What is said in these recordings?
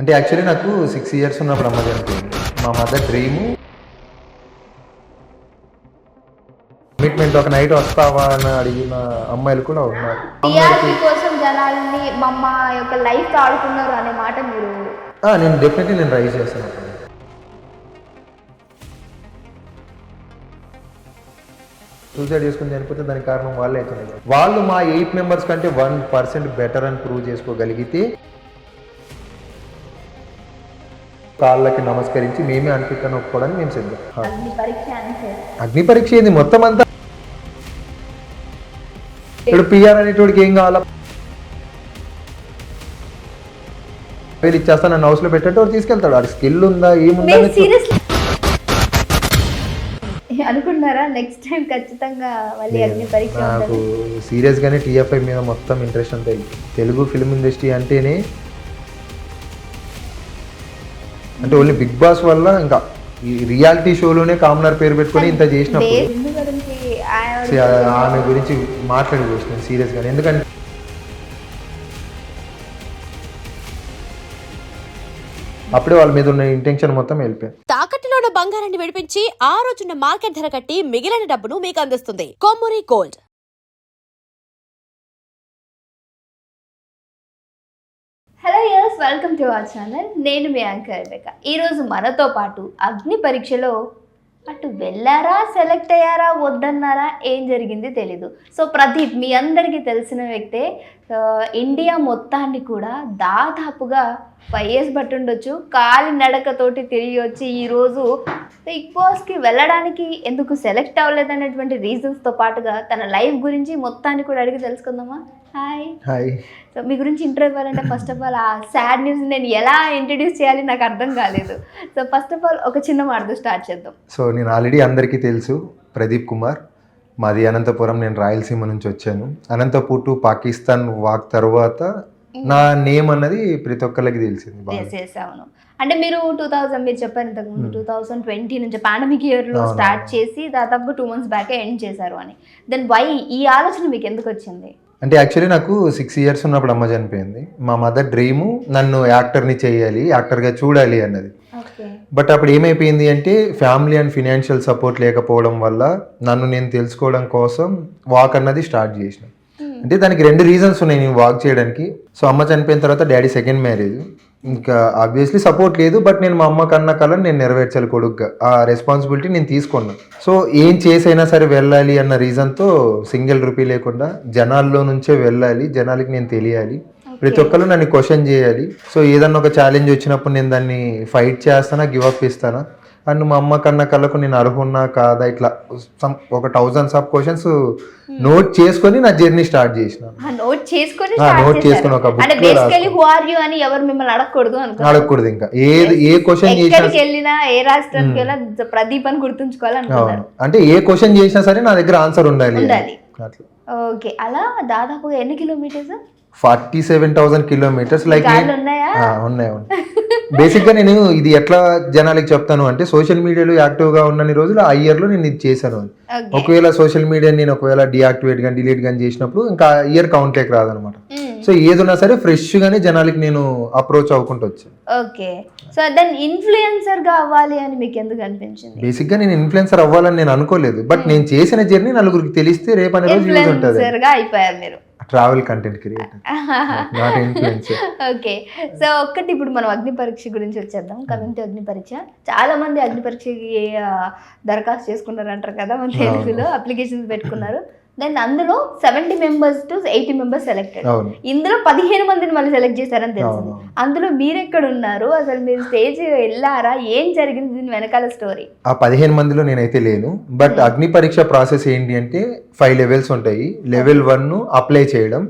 అంటే యాక్చువల్లీ నాకు 6 ఇయర్స్ ఉన్నప్పుడు అమ్మ చనిపోయింది. మా మదర్ డ్రీము కమిట్మెంట్ ఒక నైట్ వస్తావా అని అడిగిన అమ్మాయిలు కూడా ఉన్నారు. టీఆర్పీ కోసం జనాల్ని మమ్మ యొక్క లైఫ్ ఆడుకున్నారు అనే మాట మీరు నేను డెఫినెట్లీ నేను రైజ్ చేస్తాను. సూసైడ్ చేసుకుని చనిపోతే దానికి కారణం వాళ్ళే అవుతుంది. వాళ్ళు మా 8 మెంబర్స్ కంటే 1% బెటర్ అని ప్రూవ్ చేసుకోగలిగితే కాళ్ళకి నమస్కరించి మేమే అనిపిస్తాను ఒప్పుకోవడానికి మేము సిద్ధం. అగ్ని పరీక్ష ఏంది మొత్తం అంతా. ఇప్పుడు పిఆర్ అనేటోడికి ఏం కావాలా, వీళ్ళు ఇచ్చేస్తా నన్ను హౌస్లో పెట్టేటోడు తీసుకెళ్తాడు. అది స్కిల్ ఉందా ఏముందా అనుకున్నారా నెక్స్ట్ టైం ఖచ్చితంగా మళ్ళీ అగ్ని పరీక్ష? నాకు సీరియస్గానే టీఎఫ్ఐ మీద మొత్తం ఇంట్రెస్ట్ అంతే. తెలుగు ఫిల్మ్ ఇండస్ట్రీ అంటేనే అంటే ఓన్లీ బిగ్ బాస్ వల్ల ఇంకా ఈ రియాలిటీ షోలోనే కామనర్ పేరు పెట్టుకొని ఇంత చేసినప్పుడు ఆమె గురించి మాట్లాడి చూసినాను సీరియస్గానే. ఎందుకంటే అప్పుడే వాళ్ళ మీద ఉన్న ఇంటెన్షన్ మొత్తం వెళ్ళిపోయింది. తాకట్టులో ఉన్న బంగారాన్ని విడిపించి ఆ రోజున్న మార్కెట్ ధర కట్టి మిగిలిన డబ్బును మీకు అందిస్తుంది Kommuri gold. Hello yes, welcome to our channel. నేను మీ యాంకర్ రేబెకా. ఈరోజు మనతో పాటు అగ్ని పరీక్షలో అటు వెళ్ళారా, సెలెక్ట్ అయ్యారా, వద్దన్నారా, ఏం జరిగింది తెలీదు. సో ప్రదీప్ మీ అందరికీ తెలిసిన వ్యక్తే. ఇండియా మొత్తాన్ని కూడా దాదాపుగా 5 years బట్టి ఉండొచ్చు కాలి నడకతోటి తిరిగి వచ్చి ఈరోజు బిగ్ బాస్కి వెళ్ళడానికి ఎందుకు సెలెక్ట్ అవ్వలేదనేటువంటి రీజన్స్తో పాటుగా తన లైఫ్ గురించి మొత్తాన్ని కూడా అడిగి తెలుసుకుందామా? హాయ్. సో మీ గురించి ఇంటర్వ్యూ ఇవ్వాలంటే ఫస్ట్ ఆఫ్ ఆల్ ఆ సాడ్ న్యూస్ నేను ఎలా ఇంట్రడ్యూస్ చేయాలి నాకు అర్థం కాలేదు. సో ఫస్ట్ ఆఫ్ ఆల్ ఒక చిన్న మాటతో స్టార్ట్ చేద్దాం. సో నేను ఆల్రెడీ అందరికీ తెలుసు, ప్రదీప్ కుమార్, మాది అనంతపురం, నేను రాయలసీమ నుంచి వచ్చాను. అనంతపూర్ టు పాకిస్తాన్ వాక్ తర్వాత నా నేమ్ అన్నది ప్రతి ఒక్కరికి తెలిసింది. అవును, అంటే మీరు 2000 మీరు చెప్పారు ఇంతకుముందు 2020 నుంచి పాండమిక్ ఇయర్లో స్టార్ట్ చేసి దాదాపు 2 months బ్యాకే ఎండ్ చేశారు అని. దెన్ వై ఈ ఆలోచన మీకు ఎందుకు వచ్చింది? అంటే యాక్చువల్లీ నాకు 6 ఇయర్స్ ఉన్నప్పుడు అమ్మ చనిపోయింది. మా మదర్ డ్రీము నన్ను యాక్టర్ని చేయాలి, యాక్టర్గా చూడాలి అన్నది. బట్ అప్పుడు ఏమైపోయింది అంటే ఫ్యామిలీ అండ్ ఫినాన్షియల్ సపోర్ట్ లేకపోవడం వల్ల నన్ను నేను తెలుసుకోవడం కోసం వాక్ అన్నది స్టార్ట్ చేసిన. అంటే దానికి 2 reasons ఉన్నాయి నేను వాక్ చేయడానికి. సో అమ్మ చనిపోయిన తర్వాత డాడీ సెకండ్ మ్యారేజ్, ఇంకా ఆబ్వియస్లీ సపోర్ట్ లేదు. బట్ నేను మా అమ్మ కన్న కలను నేను నెరవేర్చాలి కొడుకుగా, ఆ రెస్పాన్సిబిలిటీ నేను తీసుకున్నాను. సో ఏం చేసైనా సరే వెళ్ళాలి అన్న రీజన్తో సింగిల్ రూపీ లేకుండా జనాల్లో నుంచే వెళ్ళాలి, జనాలకి నేను తెలియాలి, ప్రతి ఒక్కరు నన్ను క్వశ్చన్ చేయాలి. సో ఏదన్నా ఒక ఛాలెంజ్ వచ్చినప్పుడు నేను దాన్ని ఫైట్ చేస్తానా, గివ్ అప్ ఇస్తానా, అండ్ మా అమ్మ కన్న కళ్ళకు నేను అర్హున్నా కాదా, ఇట్లా ఒక 1000s of questions నోట్ చేసుకొని నా జర్నీ స్టార్ట్ చేసిన. నోట్ చేసుకొని ఒక అడగకూడదు ఇంకా ఏ క్వశ్చన్ వెళ్ళినా ఏ రాష్ట్రానికి వెళ్ళినా ప్రదీప్ అని గుర్తుంచుకోవాలనుకున్నాను. అంటే ఏ క్వశ్చన్ చేసినా సరే నా దగ్గర ఆన్సర్ ఉండాలి. ఓకే, అలా దాదాపుగా ఎన్ని కిలోమీటర్స్? 47,000 kilometers. లైక్ ఉన్నాయి. బేసిక్గా నేను ఇది ఎట్లా జనాలకి చెప్తాను అంటే సోషల్ మీడియాలో యాక్టివ్గా ఉన్నన్ని రోజులు ఆ ఇయర్లో నేను ఇది చేశాను. ఒకవేళ సోషల్ మీడియా నేను ఒకవేళ డియాక్టివేట్ కానీ డిలీట్ కానీ చేసినప్పుడు ఇంకా ఇయర్ కౌంట్ లేక రాదనమాట. సో ఏదన్నా సరే ఫ్రెష్ గానే జనాలకి నేను అప్రోచ్ అవ్వకుండా వచ్చాను. ఓకే, సో దెన్ ఇన్ఫ్లుయెన్సర్ గా అవ్వాలి అని మీకు ఎందుకు అనిపించింది? బేసిక్ గా నేను ఇన్ఫ్లుయెన్సర్ అవ్వాలని నేను అనుకోలేదు. బట్ నేను చేసిన జర్నీ నలుగురికి తెలిస్తే రేపు అనే రోజు యూజ్ ఉంటుంది. అయిపోయారు మీరు travel content creator, not influencer. Okay, so ఒక్కటి ఇప్పుడు మనం అగ్ని పరీక్ష గురించి వచ్చేద్దాం. కమింగ్ టు అగ్ని పరీక్ష, చాలా మంది అగ్ని పరీక్షకి దరఖాస్తు చేసుకున్నారు అంటారు కదా, మన తెలుగులో అప్లికేషన్స్ పెట్టుకున్నారు. దెన్ అందులో 70 members to 80 members సెలెక్టెడ్. ఇందులో 15 మందిని మళ్ళీ సెలెక్ట్ చేశారని తెలిసింది. అందులో మీరు ఎక్కడ ఉన్నారు, అసలు మీరు స్టేజ్ వెళ్ళారా, ఏం జరిగింది దీని వెనకాల స్టోరీ? ఆ 15 మందిలో నేనైతే లేను. బట్ అగ్ని పరీక్ష ప్రాసెస్ ఏంటి అంటే 5 levels ఉంటాయి. లెవెల్ 1 అప్లై చేయడం,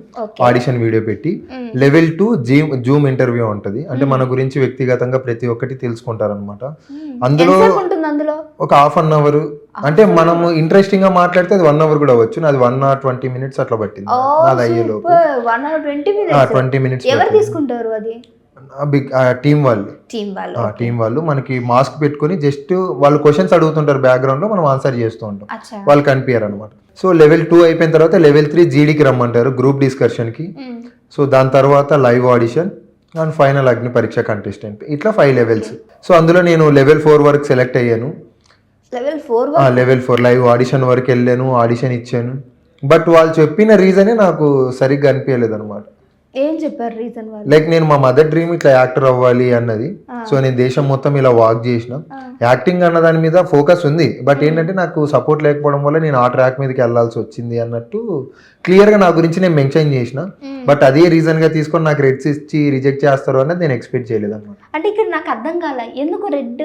ఆడిషన్ వీడియో పెట్టి. లెవెల్ 2 జూమ్ ఇంటర్వ్యూ ఉంటుంది. అంటే మన గురించి వ్యక్తిగతంగా ప్రతి ఒక్కటి తెలుసుకుంటారు అనమాట. అందులో ఒక 1/2 hour, అంటే మనము ఇంట్రెస్టింగ్ గా మాట్లాడితే అది 1 hour కూడా అవ్వచ్చు. నాది 1 or 20 minutes అట్లా పట్టింది. నాది అయ్యేలోపు 1 hour 20 minutes. ఎవరు తీసుకుంటారు అది? టీం వాళ్ళు మనకి మాస్క్ పెట్టుకుని జస్ట్ వాళ్ళు క్వశ్చన్స్ అడుగుతుంటారు బ్యాక్గ్రౌండ్ లో, మనం ఆన్సర్ చేస్తూ ఉంటాం. వాళ్ళు కనిపించారు అనమాట. సో లెవెల్ 2 అయిపోయిన తర్వాత లెవెల్ 3 జీడీకి రమ్మంటారు గ్రూప్ డిస్కషన్ కి. సో దాని తర్వాత లైవ్ ఆడిషన్, అండ్ ఫైనల్ అగ్ని పరీక్ష కంటెస్టెంట్, ఇట్లా 5 లెవెల్స్. సో అందులో నేను లెవెల్ 4 వరకు సెలెక్ట్ అయ్యాను. లెవెల్ 4 లైవ్ ఆడిషన్ వరకు వెళ్ళాను, ఆడిషన్ ఇచ్చాను. బట్ వాళ్ళు చెప్పిన రీజనే నాకు సరిగ్గా అనిపించలేదు అనమాట. ఏం చెప్పారు రీజన్ వాళ్ళు? లైక్ నేను మా మదర్ డ్రీమ్ ఇట్లా యాక్టర్ అవ్వాలి అన్నది. సో నేను దేశం మొత్తం ఇలా వాక్ చేసిన, యాక్టింగ్ అన్న దాని మీద ఫోకస్ ఉంది. బట్ ఏంటంటే నాకు సపోర్ట్ లేకపోవడం వల్ల నేను ఆ ట్రాక్ మీదకి వెళ్ళాల్సి వచ్చింది అన్నట్టు క్లియర్గా నా గురించి నేను మెన్షన్ చేసిన. బట్ అదే రీజన్ గా తీసుకొని నాకు రెడ్స్ ఇచ్చి రిజెక్ట్ చేస్తారు అన్నది నేను ఎక్స్పెక్ట్ చేయలేదు అనమాట. అంటే ఇక్కడ నాకు అర్థం కాల, ఎందుకు రెడ్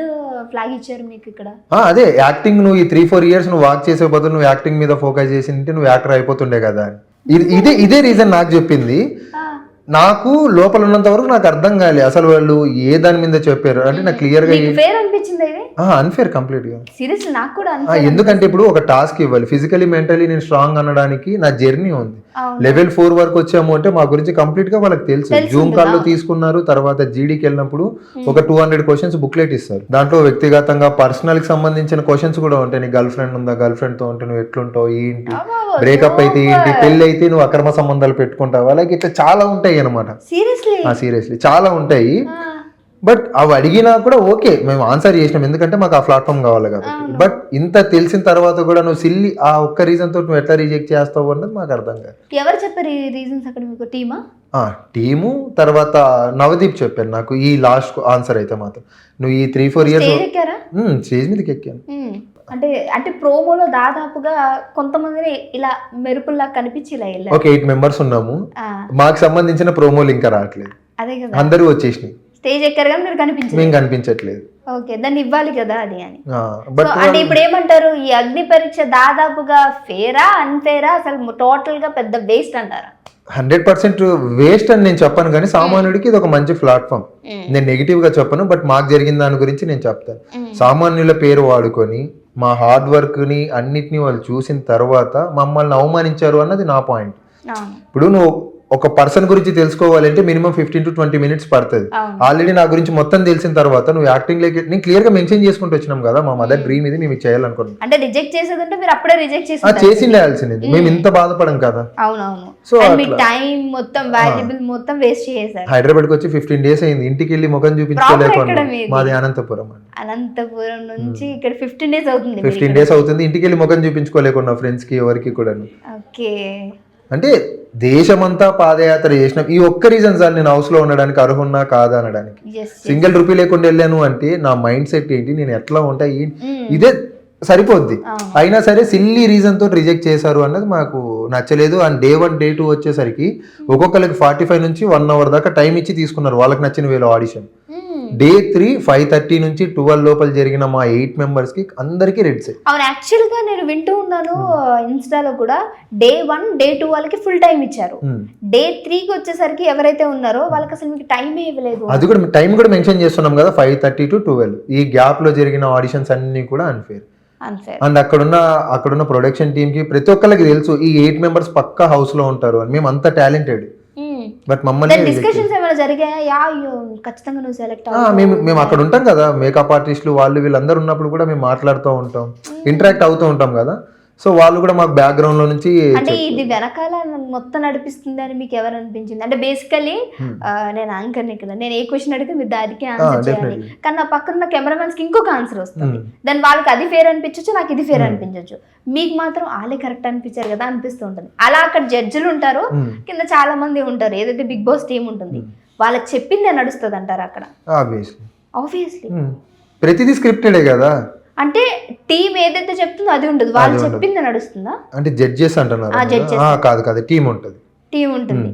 ఫ్లాగ్ ఇచ్చారు మీకు ఇక్కడ? అదే యాక్టింగ్ నువ్వు ఈ 3-4 ఇయర్స్ నువ్వు వాక్ చేసే బదులు నువ్వు యాక్టింగ్ మీద ఫోకస్ చేసి ఉంటే నువ్వు యాక్టర్ అయిపోతుండే కదా అని. ఇదే రీజన్ నాకు చెప్పింది. నాకు లోపల ఉన్నంత వరకు నాకు అర్థం కాలే అసలు వాళ్ళు ఏ దాని మీద చెప్పారు అంటే నాకు క్లియర్ గా ఫేర్ అనిపించింది. అన్ఫేర్ కంప్లీట్ గా. సీరియస్లీ నాకు కూడా ఎందుకంటే ఇప్పుడు ఒక టాస్క్ ఇవ్వాలి, ఫిజికలీ మెంటలీ నేను స్ట్రాంగ్ అనడానికి నా జర్నీ ఉంది. లెవెల్ 4 వరకు వచ్చాము అంటే మా గురించి కంప్లీట్ గా వాళ్ళకి తెలుసు. జూమ్ కాల్ లో తీసుకున్నారు, తర్వాత జీడీకి వెళ్ళినప్పుడు ఒక 200 క్వశ్చన్స్ బుక్లెట్ ఇస్తారు. దాంట్లో వ్యక్తిగతంగా పర్సనల్ కి సంబంధించిన క్వశ్చన్స్ కూడా ఉంటాయి. నీ గర్ల్ ఫ్రెండ్ ఉందా, గర్ల్ ఫ్రెండ్ తో ఉంటే నువ్వు ఎట్లుంటావు, ఏంటి, బ్రేకప్ అయితే ఏంటి, పెళ్లి అయితే నువ్వు అక్రమ సంబంధాలు పెట్టుకుంటావు, అలాగే ఇట్లా చాలా ఉంటాయి అనమాట. సీరియస్లీ చాలా ఉంటాయి. బట్ అవి అడిగినా కూడా ఓకే మేము ఆన్సర్ చేసినాం, ఎందుకంటే మాకు ఆ ప్లాట్ఫామ్ కావాలి కాబట్టి. బట్ ఇంత తెలిసిన తర్వాత కూడా నువ్వు సిల్లి ఆ ఒక్క రీజన్ తోటి నువ్వు ఎట్లా రిజెక్ట్ చేస్తావు అన్నది మాకు అర్థం కాదు. ఎవరు చెప్పారు ఈ రీజన్స్ అక్కడ మీకు? టీము తర్వాత నవదీప్ చెప్పాను నాకు ఈ లాస్ట్ ఆన్సర్ అయితే మాత్రం. నువ్వు ఈ 3-4 ఇయర్స్ స్టేజ్ మీదకి ఎక్కాను. అంటే ప్రోమోలో దాదాపుగా కొంతమంది ఇలా మెరుపుల్లా కనిపించి ఇలా వెళ్ళారు. ఒక 8 మెంబర్స్ ఉన్నాము, మాకు సంబంధించిన ప్రోమోలు ఇంకా రావట్లేదు. అదే కదా, అందరూ వచ్చేసినాయి. స్టేజ్ ఎక్కారు కానీ మీరు మేము కనిపించట్లేదు. ఓకే, దాన్ని ఇవ్వాలి కదా అది అని. అంటే ఇప్పుడు ఏమంటారు, ఈ అగ్ని పరీక్ష దాదాపుగా ఫేరా అన్ఫేరా, అసలు టోటల్ గా పెద్ద వేస్ట్ అంటారా? 100% వేస్ట్ అని నేను చెప్పను, కానీ సామాన్యుడికి ఇది ఒక మంచి ప్లాట్ఫామ్. నేను నెగిటివ్ గా చెప్పను, బట్ మాకు జరిగిన దాని గురించి నేను చెప్తాను. సామాన్యుల పేరు వాడుకొని మా హార్డ్ వర్క్ ని అన్నిటిని వాళ్ళు చూసిన తర్వాత మమ్మల్ని అవమానించారు అన్నది నా పాయింట్. ఇప్పుడు నువ్వు ఒక పర్సన్ గురించి తెలుసుకోవాలంటే మినిమం 15 to 20 minutes పడుతుంది. ఆల్రెడీ నా గురించి మొత్తం తెలిసిన తర్వాత నువ్వు యాక్టింగ్ లేక నేను క్లియర్ గా మెన్షన్ చేసుకుంటూ వచ్చినాం కదా, మా మదర్ డ్రీమ్ ఇది మేము చేయాలనుకున్నాం. అంటే రిజెక్ట్ చేసేదంటే మీరు అప్పుడే రిజెక్ట్ చేసిండాల్సింది, మేము ఇంత బాధపడం కదా. అవునవును. సో టైం మొత్తం వాల్యుబుల్ మొత్తం వేస్ట్ చేశారు. హైదరాబాద్ కి వచ్చి 15 days అయింది, ఇంటికి వెళ్ళి ముఖం చూపించుకోలేకుండా. మాది అనంతపురం నుంచి ఇక్కడ 15 days అవుతుంది. 15 days అవుతుంది, ఇంటికి వెళ్ళి ముఖం చూపించుకోలేకుండా ఫ్రెండ్స్ కి ఎవరికి కూడా. ఓకే, అంటే దేశమంతా పాదయాత్ర చేసిన ఈ ఒక్క రీజన్ సార్ నేను హౌస్ లో ఉండడానికి అర్హున్నా కాదా అనడానికి. సింగిల్ రూపీ లేకుండా వెళ్ళాను అంటే నా మైండ్ సెట్ ఏంటి, నేను ఎట్లా ఉంటా, ఇదే సరిపోద్ది. అయినా సరే సిల్లీ రీజన్ తోటి రిజెక్ట్ చేశారు అన్నది మాకు నచ్చలేదు. అండ్ Day 1 Day 2 వచ్చేసరికి ఒక్కొక్కరికి 45 నుంచి 1 hour దాకా టైం ఇచ్చి తీసుకున్నారు వాళ్ళకి నచ్చిన వేలో ఆడిషన్. Day 3 5:30 నుంచి 12 లోపల జరిగిన మా 8 members కి అందరికి రెడ్స్. అవును, యాక్చువల్ గా నేను వింటూ ఉన్నాను ఇన్స్టాలో కూడా Day 1 Day 2 వాళ్ళకి ఫుల్ టైం ఇచ్చారు. Day 3 కి వచ్చేసరికి ఎవరైతే ఉన్నారో వాళ్ళకి అసలు మీకు టైమే ఇవ్వలేదు. అది కూడా టైం కూడా మెన్షన్ చేస్తున్నాం కదా, 5:30 to 12. ఈ గ్యాప్ లో జరిగిన ఆడిషన్స్ అన్ని కూడా అన్ఫేర్. అండ్ అక్కడున్న ప్రొడక్షన్ టీమ్ కి ప్రతి ఒక్కరికి తెలుసు ఈ 8 members పక్కా హౌస్ లో ఉంటారు అని. మేము అంత టాలెంటెడ్. బట్ మమ్మల్ని డిస్కషన్స్ ఏమైనా జరిగాయా, ఖచ్చితంగా నువ్వు సెలెక్ట్ మేము అక్కడ ఉంటాం కదా, మేకప్ ఆర్టిస్టులు వాళ్ళు వీళ్ళందరూ ఉన్నప్పుడు కూడా మేము మాట్లాడుతూ ఉంటాం, ఇంటరాక్ట్ అవుతూ ఉంటాం కదా. సో వాళ్ళు కూడా మాకు బ్యాక్గ్రౌండ్ లో నుంచి. అంటే ఇది వెనకాల మొత్తం నడిపిస్తుంది అని మీకు ఎవరు అనిపించింది? అంటే బేసికలీ నేను యాంకర్ని కదా, నేను ఏ క్వశ్చన్ అడిగితే మీరు దానికి ఆన్సర్ చేయాలి, కానీ నా పక్కన కెమెరామెన్స్ కి ఇంకొక ఆన్సర్ వస్తుంది. దాని వాళ్ళకి అది ఫేర్ అనిపించచ్చు, నాకు ఇది ఫేర్ అనిపించచ్చు. మీకు మాత్రం వాళ్ళే కరెక్ట్ అనిపించారు కదా అనిపిస్తూ ఉంటుంది. అలా అక్కడ జడ్జిలు ఉంటారు, కింద చాలా మంది ఉంటారు, ఏదైతే బిగ్ బాస్ టీం ఉంటుంది వాళ్ళకి చెప్పిందే నడుస్తుంది అంటారు అక్కడ. ఆబ్వియస్లీ ప్రతిదీ స్క్రిప్టెడే కదా. అంటే టీం ఏదైతే చెప్తుందో అది ఉండదు, వాళ్ళు చెప్పింది నడుస్తుందా? అంటే జడ్జెస్ అంటున్నారు, కాదు టీం ఉంటుంది. టీం ఉంటుంది,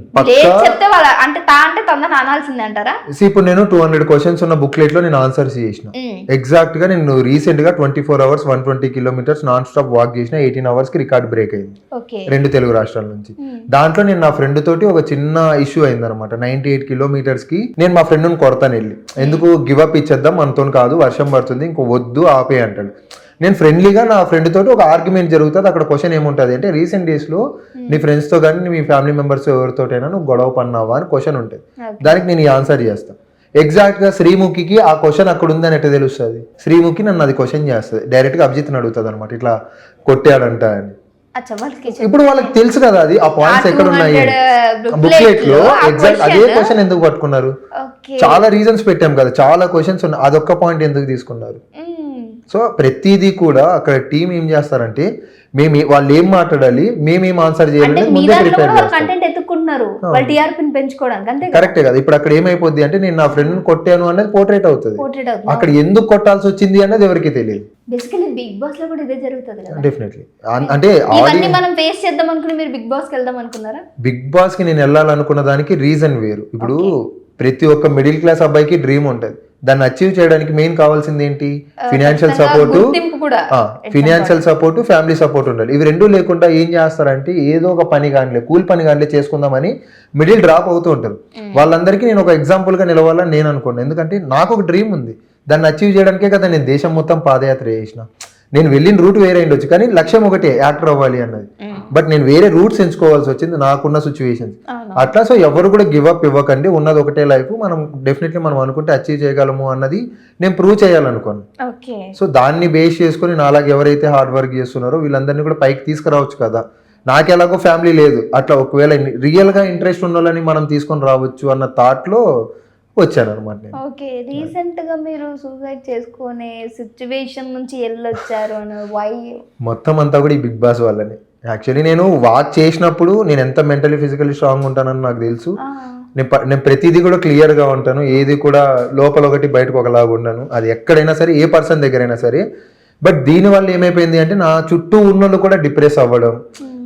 చెప్తే వాళ్ళ అంటే తొందర అనాల్సిందే అంటారా? ఇప్పుడు నేను 200 క్వశ్చన్స్ ఉన్న బుక్లెట్ లో నేను ఆన్సర్స్ చేసిన. ఎగ్జాక్ట్ గా నేను రీసెంట్ గా 24 hours 120 kilometers non stop walk చేసిన. 18 hours కి రికార్డ్ బ్రేక్ అయింది 2 తెలుగు రాష్ట్రాల నుంచి. దాంట్లో నేను నా ఫ్రెండ్ తోటి ఒక చిన్న ఇష్యూ అయింది అనమాట. 98 kilometers కి నేను మా ఫ్రెండ్ ని కొడతాను వెళ్ళి, ఎందుకు గివ్ అప్ ఇచ్చేద్దాం మనతో కాదు, వర్షం పడుతుంది, ఇంకో వద్దు ఆపే అంటాడు. నేను ఫ్రెండ్లీగా నా ఫ్రెండ్ తోటి ఒక ఆర్గ్యుమెంట్ జరుగుతుంది. అక్కడ క్వశ్చన్ ఏముంటుంది అంటే, రీసెంట్ డేస్ లో నీ ఫ్రెండ్స్ తో కానీ మీ ఫ్యామిలీ మెంబర్స్ ఎవరితోటైనా నువ్వు గొడవ పన్నావా అని క్వశ్చన్ ఉంటుంది. దానికి నేను ఈ ఆన్సర్ చేస్తాను. ఎగ్జాక్ట్ గా శ్రీముఖికి ఆ క్వశ్చన్ అక్కడ ఉందని ఎట్లా తెలుస్తుంది? శ్రీముఖి నన్ను అది క్వశ్చన్ చేస్తుంది, డైరెక్ట్ గా అభిజిత్ని అడుగుతుంది అనమాట, ఇట్లా కొట్టాడంట అని. అచ్చా వాళ్ళకి ఇప్పుడు వాళ్ళకి తెలుసు కదా అది ఆ పాయింట్స్ ఎక్కడ ఉన్నాయి బుక్లెట్ లో ఎగ్జాక్ట్ అదే క్వశ్చన్ ఎందుకు పట్టుకున్నారు, ఓకే చాలా రీజన్స్ పెట్టాం కదా, చాలా క్వశ్చన్స్ ఉన్నాయి, అదొక్క పాయింట్ ఎందుకు తీసుకున్నారు. సో ప్రతిదీ కూడా అక్కడ టీం ఏం చేస్తారంటే వాళ్ళు ఏం మాట్లాడాలి మేమేం ఆన్సర్ చేయాలి ముందే ప్రిపేర్ చేస్తారు. కంటెంట్ ఎత్తుకుంటున్నారు వాళ్ళ టీఆర్పీని పెంచుకోవడానికి, అంతే కరెక్టే కదా. ఇప్పుడు అక్కడ ఏమైపోద్ది అంటే నేను నా ఫ్రెండ్ కొట్టాను అనేది పోర్ట్రేట్ అవుతుంది, పోర్ట్రేట్ అవుతుంది. అక్కడ ఎందుకు కొట్టాల్సి వచ్చింది అన్నది ఎవరికి తెలియదు. బేసికల్లీ బిగ్ బాస్ లో కూడా ఇదే జరుగుతుంది కదా. డెఫినెట్లీ అంటే ఇవన్నీ మనం ఫేస్ చేద్దాం అనుకుని మీరు బిగ్ బాస్ కి వెళ్దాం అనుకున్నారా? బిగ్ బాస్ కి నేను వెళ్ళాలనుకున్న దానికి రీజన్ వేరు. ఇప్పుడు ప్రతి ఒక్క మిడిల్ క్లాస్ అబ్బాయికి డ్రీమ్ ఉంటుంది, దాన్ని అచీవ్ చేయడానికి మెయిన్ కావాల్సింది ఏంటి, financial support, financial support, family support ఉండాలి. ఇవి రెండూ లేకుండా ఏం చేస్తారంటే ఏదో ఒక పని కానీ కూలి పని కానీ చేసుకుందామని మిడిల్ డ్రాప్ అవుతూ ఉంటారు. వాళ్ళందరికీ నేను ఒక ఎగ్జాంపుల్ గా నిలవాలని నేను అనుకున్నాను, ఎందుకంటే నాకు ఒక డ్రీమ్ ఉంది, దాన్ని అచీవ్ చేయడానికే కదా నేను దేశం మొత్తం పాదయాత్ర చేసిన. నేను వెళ్ళిన రూట్ వేరే ఉండొచ్చు కానీ లక్ష్యం ఒకటే, యాక్టర్ అవ్వాలి అన్నది. బట్ నేను వేరే రూట్స్ ఎంచుకోవాల్సి వచ్చింది నాకున్న సిచ్యువేషన్స్ అట్లా. సో ఎవరు కూడా గివ్ అప్ ఇవ్వకండి, ఉన్నది ఒకటే లైఫ్, మనం డెఫినెట్లీ మనం అనుకుంటే అచీవ్ చేయగలము అన్నది నేను ప్రూవ్ చేయాలనుకోను. సో దాన్ని బేస్ చేసుకుని నాలాగా ఎవరైతే హార్డ్ వర్క్ చేస్తున్నారో వీళ్ళందరినీ కూడా పైకి తీసుకురావచ్చు కదా. నాకు ఎలాగో ఫ్యామిలీ లేదు, అట్లా ఒకవేళ రియల్ గా ఇంట్రెస్ట్ ఉన్న వాళ్ళని మనం తీసుకొని రావచ్చు అన్న థాట్ లో వచ్చాను అనమాట. ఓకే, రీసెంట్ గా మీరు సూసైడ్ చేసుకునే సిచ్యువేషన్ నుంచి వెళ్ళొచ్చారు అని వై? మొత్తం అంతా కూడా ఈ బిగ్ బాస్ వల్లనే. యాక్చువల్లీ నేను వాచ్ చేసినప్పుడు నేను ఎంత మెంటలీ ఫిజికల్లీ స్ట్రాంగ్ ఉంటానని నాకు తెలుసు. నేను ప్రతిదీ కూడా క్లియర్ గా ఉంటాను, ఏది కూడా లోపల ఒకటి బయటకు ఒకలాగా ఉన్నాను, అది ఎక్కడైనా సరే ఏ పర్సన్ దగ్గరైనా సరే. బట్ దీనివల్ల ఏమైపోయింది అంటే నా చుట్టూ ఉన్నోళ్ళు కూడా డిప్రెస్ అవ్వడం,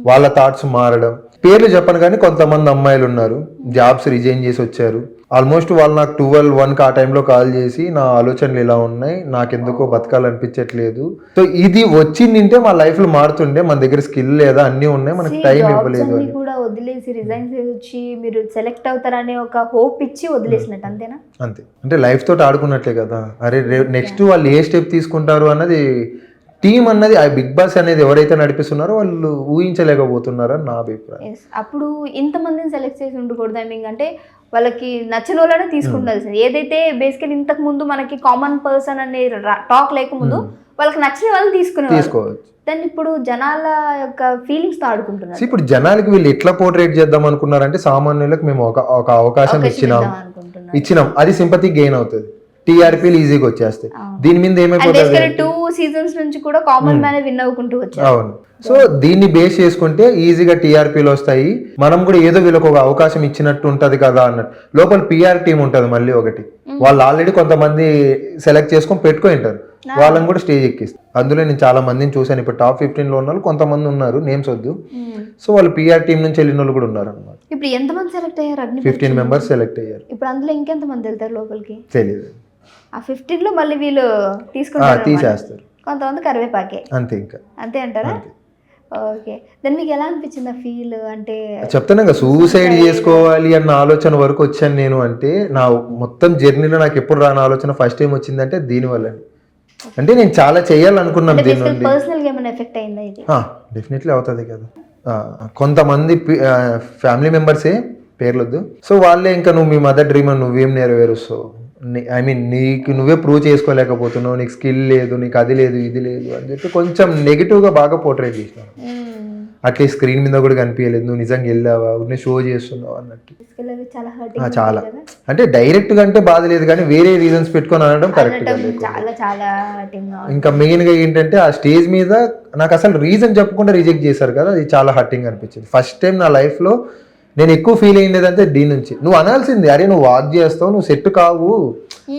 వాళ్ళ థాట్స్ మారడం. పేర్లు చెప్పను కానీ కొంతమంది అమ్మాయిలు ఉన్నారు జాబ్స్ రిజైన్ చేసి వచ్చారు. ఆల్మోస్ట్ వాళ్ళు నాకు 12-1 ఆ టైంలో కాల్ చేసి నా ఆలోచనలు ఇలా ఉన్నాయి, నాకెందుకో బతకాలనిపించట్లేదు. సో ఇది వచ్చిందంటే మా లైఫ్ లో మారుతుండే, మన దగ్గర స్కిల్ లేదా అన్ని ఉన్నాయి, మనకి టైం ఇవ్వలేదు అని కూడా వదిలేసి రిజైన్ చేసి మీరు సెలెక్ట్ అవుతారనే ఒక హోప్ ఇచ్చి వదిలేసినట్టు అంతేనా? అంతే, అంటే లైఫ్ తోటి ఆడుకున్నట్లే కదా. అరే నెక్స్ట్ వాళ్ళు ఏ స్టెప్ తీసుకుంటారు అన్నది టీం అన్నది, ఆ బిగ్ బాస్ అనేది ఎవరైతే నడిపిస్తున్నారో వాళ్ళు ఊహించలేకపోతున్నారని నా అభిప్రాయం. అప్పుడు ఇంతమందిని సెలెక్ట్ చేసి ఉండకూడదు, ఐ మీన్ అంటే వాళ్ళకి నచ్చిన వాళ్ళనే తీసుకుండాల్సింది. ఏదైతే బేసికలీ ఇంతకు ముందు మనకి కామన్ పర్సన్ అనే టాక్ లేకముందు వాళ్ళకి నచ్చిన వాళ్ళని తీసుకోవచ్చు. దాన్ని ఇప్పుడు జనాల యొక్క ఫీలింగ్స్ తో ఆడుకుంటున్నారు. ఇప్పుడు జనాలకి వీళ్ళు ఎట్లా పోర్ట్రేట్ చేద్దాం అనుకున్నారంటే సామాన్యులకు మేము ఒక అవకాశం ఇచ్చినాం, అది సింపతి గెయిన్ అవుతుంది, టీఆర్పీలు ఈజీగా వచ్చేస్తాయి. దీని మీద ఏమైపోతుంది 2 సీజన్స్ నుంచి కూడా కామన్ మ్యాన్ విన్ అవ్వుకుంటూ వచ్చారు. అవును, సో దీన్ని బేస్ చేసుకుంటే ఈజీగా టీఆర్పీలు వస్తాయి, మనం కూడా ఏదో వీళ్ళకి ఒక అవకాశం ఇచ్చినట్టు ఉంటది కదా అన్నట్టు. లోపల పిఆర్ టీం ఉంటది మళ్ళీ ఒకటి, వాళ్ళు ఆల్రెడీ కొంతమంది సెలెక్ట్ చేసుకొని పెట్టుకొని ఉంటారు, వాళ్ళని కూడా స్టేజ్ ఎక్కిస్తారు. అందులో నేను చాలా మందిని చూసాను, ఇప్పుడు టాప్ 15 లో ఉన్న వాళ్ళు కొంతమంది ఉన్నారు, నేమ్స్ వద్దు. సో వాళ్ళు పిఆర్ టీం నుంచి వెళ్ళిన వాళ్ళు కూడా ఉన్నారు అనమాట. ఇప్పుడు ఎంతమంది సెలెక్ట్ అయ్యారు? 15 మెంబర్స్ సెలెక్ట్ అయ్యారు. ఇప్పుడు అందులో ఇంకెంత మంది వెళ్తారు లోపలికి తెలియదు. ఆ 15 లో మళ్ళీ వీళ్ళు తీసుకుంటారు, తీసేస్తారు. కొంతమంది కరివేపాకే అంతే, ఇంకా అంతే అంటారా? ఓకే, దాన్ని మీకు ఎలా అనిపించింది ఫీల్? అంటే చెప్తాను కదా, సూసైడ్ చేసుకోవాలి అన్న ఆలోచన వరకు వచ్చాను నేను. అంటే నా మొత్తం జర్నీలో నాకు ఎప్పుడు రాని ఆలోచన ఫస్ట్ టైం వచ్చిందంటే దీనివల్ల. అంటే నేను చాలా చేయాలనుకున్నాను దీని నుండి. పర్సనల్ గా ఏమైనా ఎఫెక్ట్ అయిందా ఇది? డెఫినెట్లీ అవుతుంది కదా. కొంతమంది ఫ్యామిలీ మెంబర్సే, పేర్లొద్దు, సో వాళ్ళే ఇంకా నువ్వు మీ మదర్ డ్రీమ్ అని నువ్వేం నెరవేరుస్తావు, ఐ మీన్ నీకు నువ్వే ప్రూవ్ చేసుకోలేకపోతున్నావు, నీకు స్కిల్ లేదు, నీకు అది లేదు ఇది లేదు అని చెప్పి కొంచెం నెగిటివ్గా బాగా పోర్ట్రేట్ చేసినాను. అట్లీస్ట్ స్క్రీన్ మీద కూడా కనిపించలేదు, నువ్వు నిజంగా వెళ్ళావా, నువ్వు షో చేస్తున్నావు అన్నట్టు. చాలా అంటే డైరెక్ట్ గా అంటే బాధ లేదు కానీ వేరే రీజన్స్ పెట్టుకొని అనడం కరెక్ట్ గా. ఇంకా మెయిన్ గా ఏంటంటే ఆ స్టేజ్ మీద నాకు అసలు రీజన్ చెప్పకుండా రిజెక్ట్ చేశారు కదా, అది చాలా హర్టింగ్ అనిపించింది. ఫస్ట్ టైం నా లైఫ్ లో నేను ఎక్కువ ఫీల్ అయ్యేదంటే దీని నుంచి. నువ్వు అనాల్సింది, అరే నువ్వు వాక్ చేస్తావు, నువ్వు సెట్ కావు,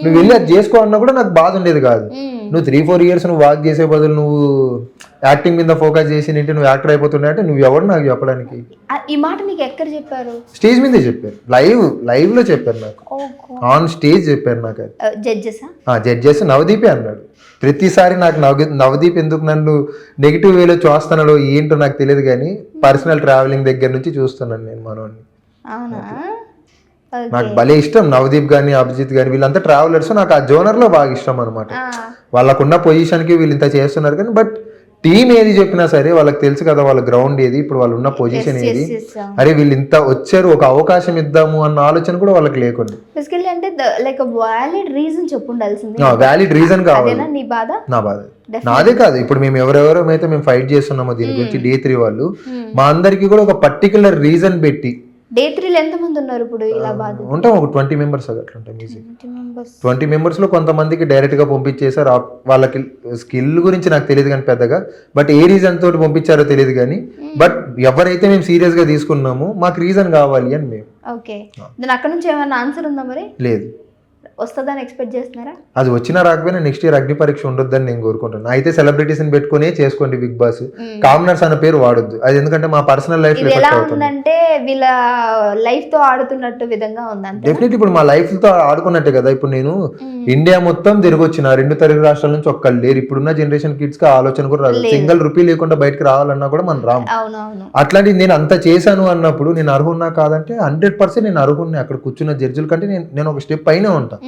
నువ్వు వెళ్ళి అది చేసుకో అన్నా కూడా నాకు బాధ ఉండేది కాదు. నువ్వు 3-4 years నువ్వు వాక్ చేసే బదులు నువ్వు యాక్టింగ్ మీద ఫోకస్ చేసి నువ్వు యాక్టర్ అయిపోతున్నా అంటే నువ్వు ఎవరు నాకు చెప్పడానికి? ఈ మాట నీకు ఎక్కడ చెప్పారు? స్టేజ్ మీదే చెప్పారు, లైవ్ లో చెప్పారు నాకు, ఆన్ స్టేజ్ చెప్పారు నాకు. జడ్జెస్ నవదీపే అన్నాడు. ప్రతిసారి నాకు నవదీప్ ఎందుకు నన్ను నెగిటివ్ వేలో చూస్తున్నాడో ఏంటో నాకు తెలియదు కానీ పర్సనల్ ట్రావెలింగ్ దగ్గర నుంచి చూస్తున్నాను నేను మనోడిని. నాకు భలే ఇష్టం నవదీప్ కానీ అభిజిత్ కానీ, వీళ్ళంతా ట్రావెలర్స్, నాకు ఆ జోనర్ లో బాగా ఇష్టం అనమాట. వాళ్ళకున్న పొజిషన్ కి వీళ్ళు ఇంత చేస్తున్నారు కానీ, బట్ టీం ఏది చెప్పినా సరే వాళ్ళకి తెలుసు కదా వాళ్ళ గ్రౌండ్ ఏది, ఇప్పుడు వాళ్ళు ఉన్న పొజిషన్ ఏది, అరే వీళ్ళు ఇంత వచ్చారు ఒక అవకాశం ఇద్దాము అన్న ఆలోచన కూడా వాళ్ళకి లేకుండా. బేసికల్లీ అంటే లైక్ వ్యాలిడ్ రీజన్ చెప్పు ఉండాల్సింది. వ్యాలిడ్ రీజన్ కావాలి. అదేనా నీ బాధ? నా బాధ నాదే కాదు, ఇప్పుడు మేము ఎవరెవరైతే మేము ఫైట్ చేస్తున్నామో దీని గురించి Day 3 వాళ్ళు మా అందరికి కూడా ఒక పర్టికులర్ రీజన్ పెట్టి. Day 3 ఎంత మంది ఉన్నారు ఇప్పుడు ఇలా బాధ? ఉంటాం ఒక 20 మెంబర్స్ అట్లా ఉంటాం ఈజీ. 20 మెంబర్స్ లో కొంతమందికి డైరెక్ట్ గా పంపించేసారు. వాళ్ళకి స్కిల్ గురించి నాకు తెలియదు కానీ పెద్దగా, బట్ ఏ రీజన్ తోటి పంపించారో తెలియదు కానీ, బట్ ఎవరైతే మేము సీరియస్ గా తీసుకున్నామో మాకు రీజన్ కావాలి అని మేము. ఓకే, దాని అక్కడ నుంచి ఏమైనా ఆన్సర్ ఉందా మరి? లేదు. వస్తుందని ఎక్స్పెక్ట్ చేస్తున్నారా? అది వచ్చినా రాకపోయినా నెక్స్ట్ ఇయర్ అగ్ని పరీక్ష ఉండొద్దని నేను కోరుకుంటున్నాను. అయితే సెలబ్రిటీస్ ని పెట్టుకునే చేసుకోండి బిగ్ బాస్, కామనర్స్ అన్న పేరు వాడొద్దు. అది ఎందుకంటే మా పర్సనల్ లైఫ్ ఇది ఎలా ఉందంటే వీళ్ళ లైఫ్ తో ఆడుతున్నట్టు విధంగా ఉందంటే డెఫినెట్లీ ఇప్పుడు మా లైఫ్ తో ఆడుకున్నట్టే కదా. ఇప్పుడు నేను ఇండియా మొత్తం తిరిగి వచ్చిన 2 తెలుగు రాష్ట్రాల నుంచి ఒక్కళ్ళు లేరు. ఇప్పుడున్న జనరేషన్ కిడ్స్ కి ఆలోచన కూడా రాదు. సింగిల్ రూపీ లేకుండా బయటకు రావాలన్నా కూడా మనం రాము. అట్లాంటి నేను అంత చేశాను అన్నప్పుడు నేను అర్హున్నా కాదంటే 100% నేను అర్హున్నా. అక్కడ కూర్చున్న జడ్జిల కంటే నేను ఒక స్టెప్ పైన ఉంటా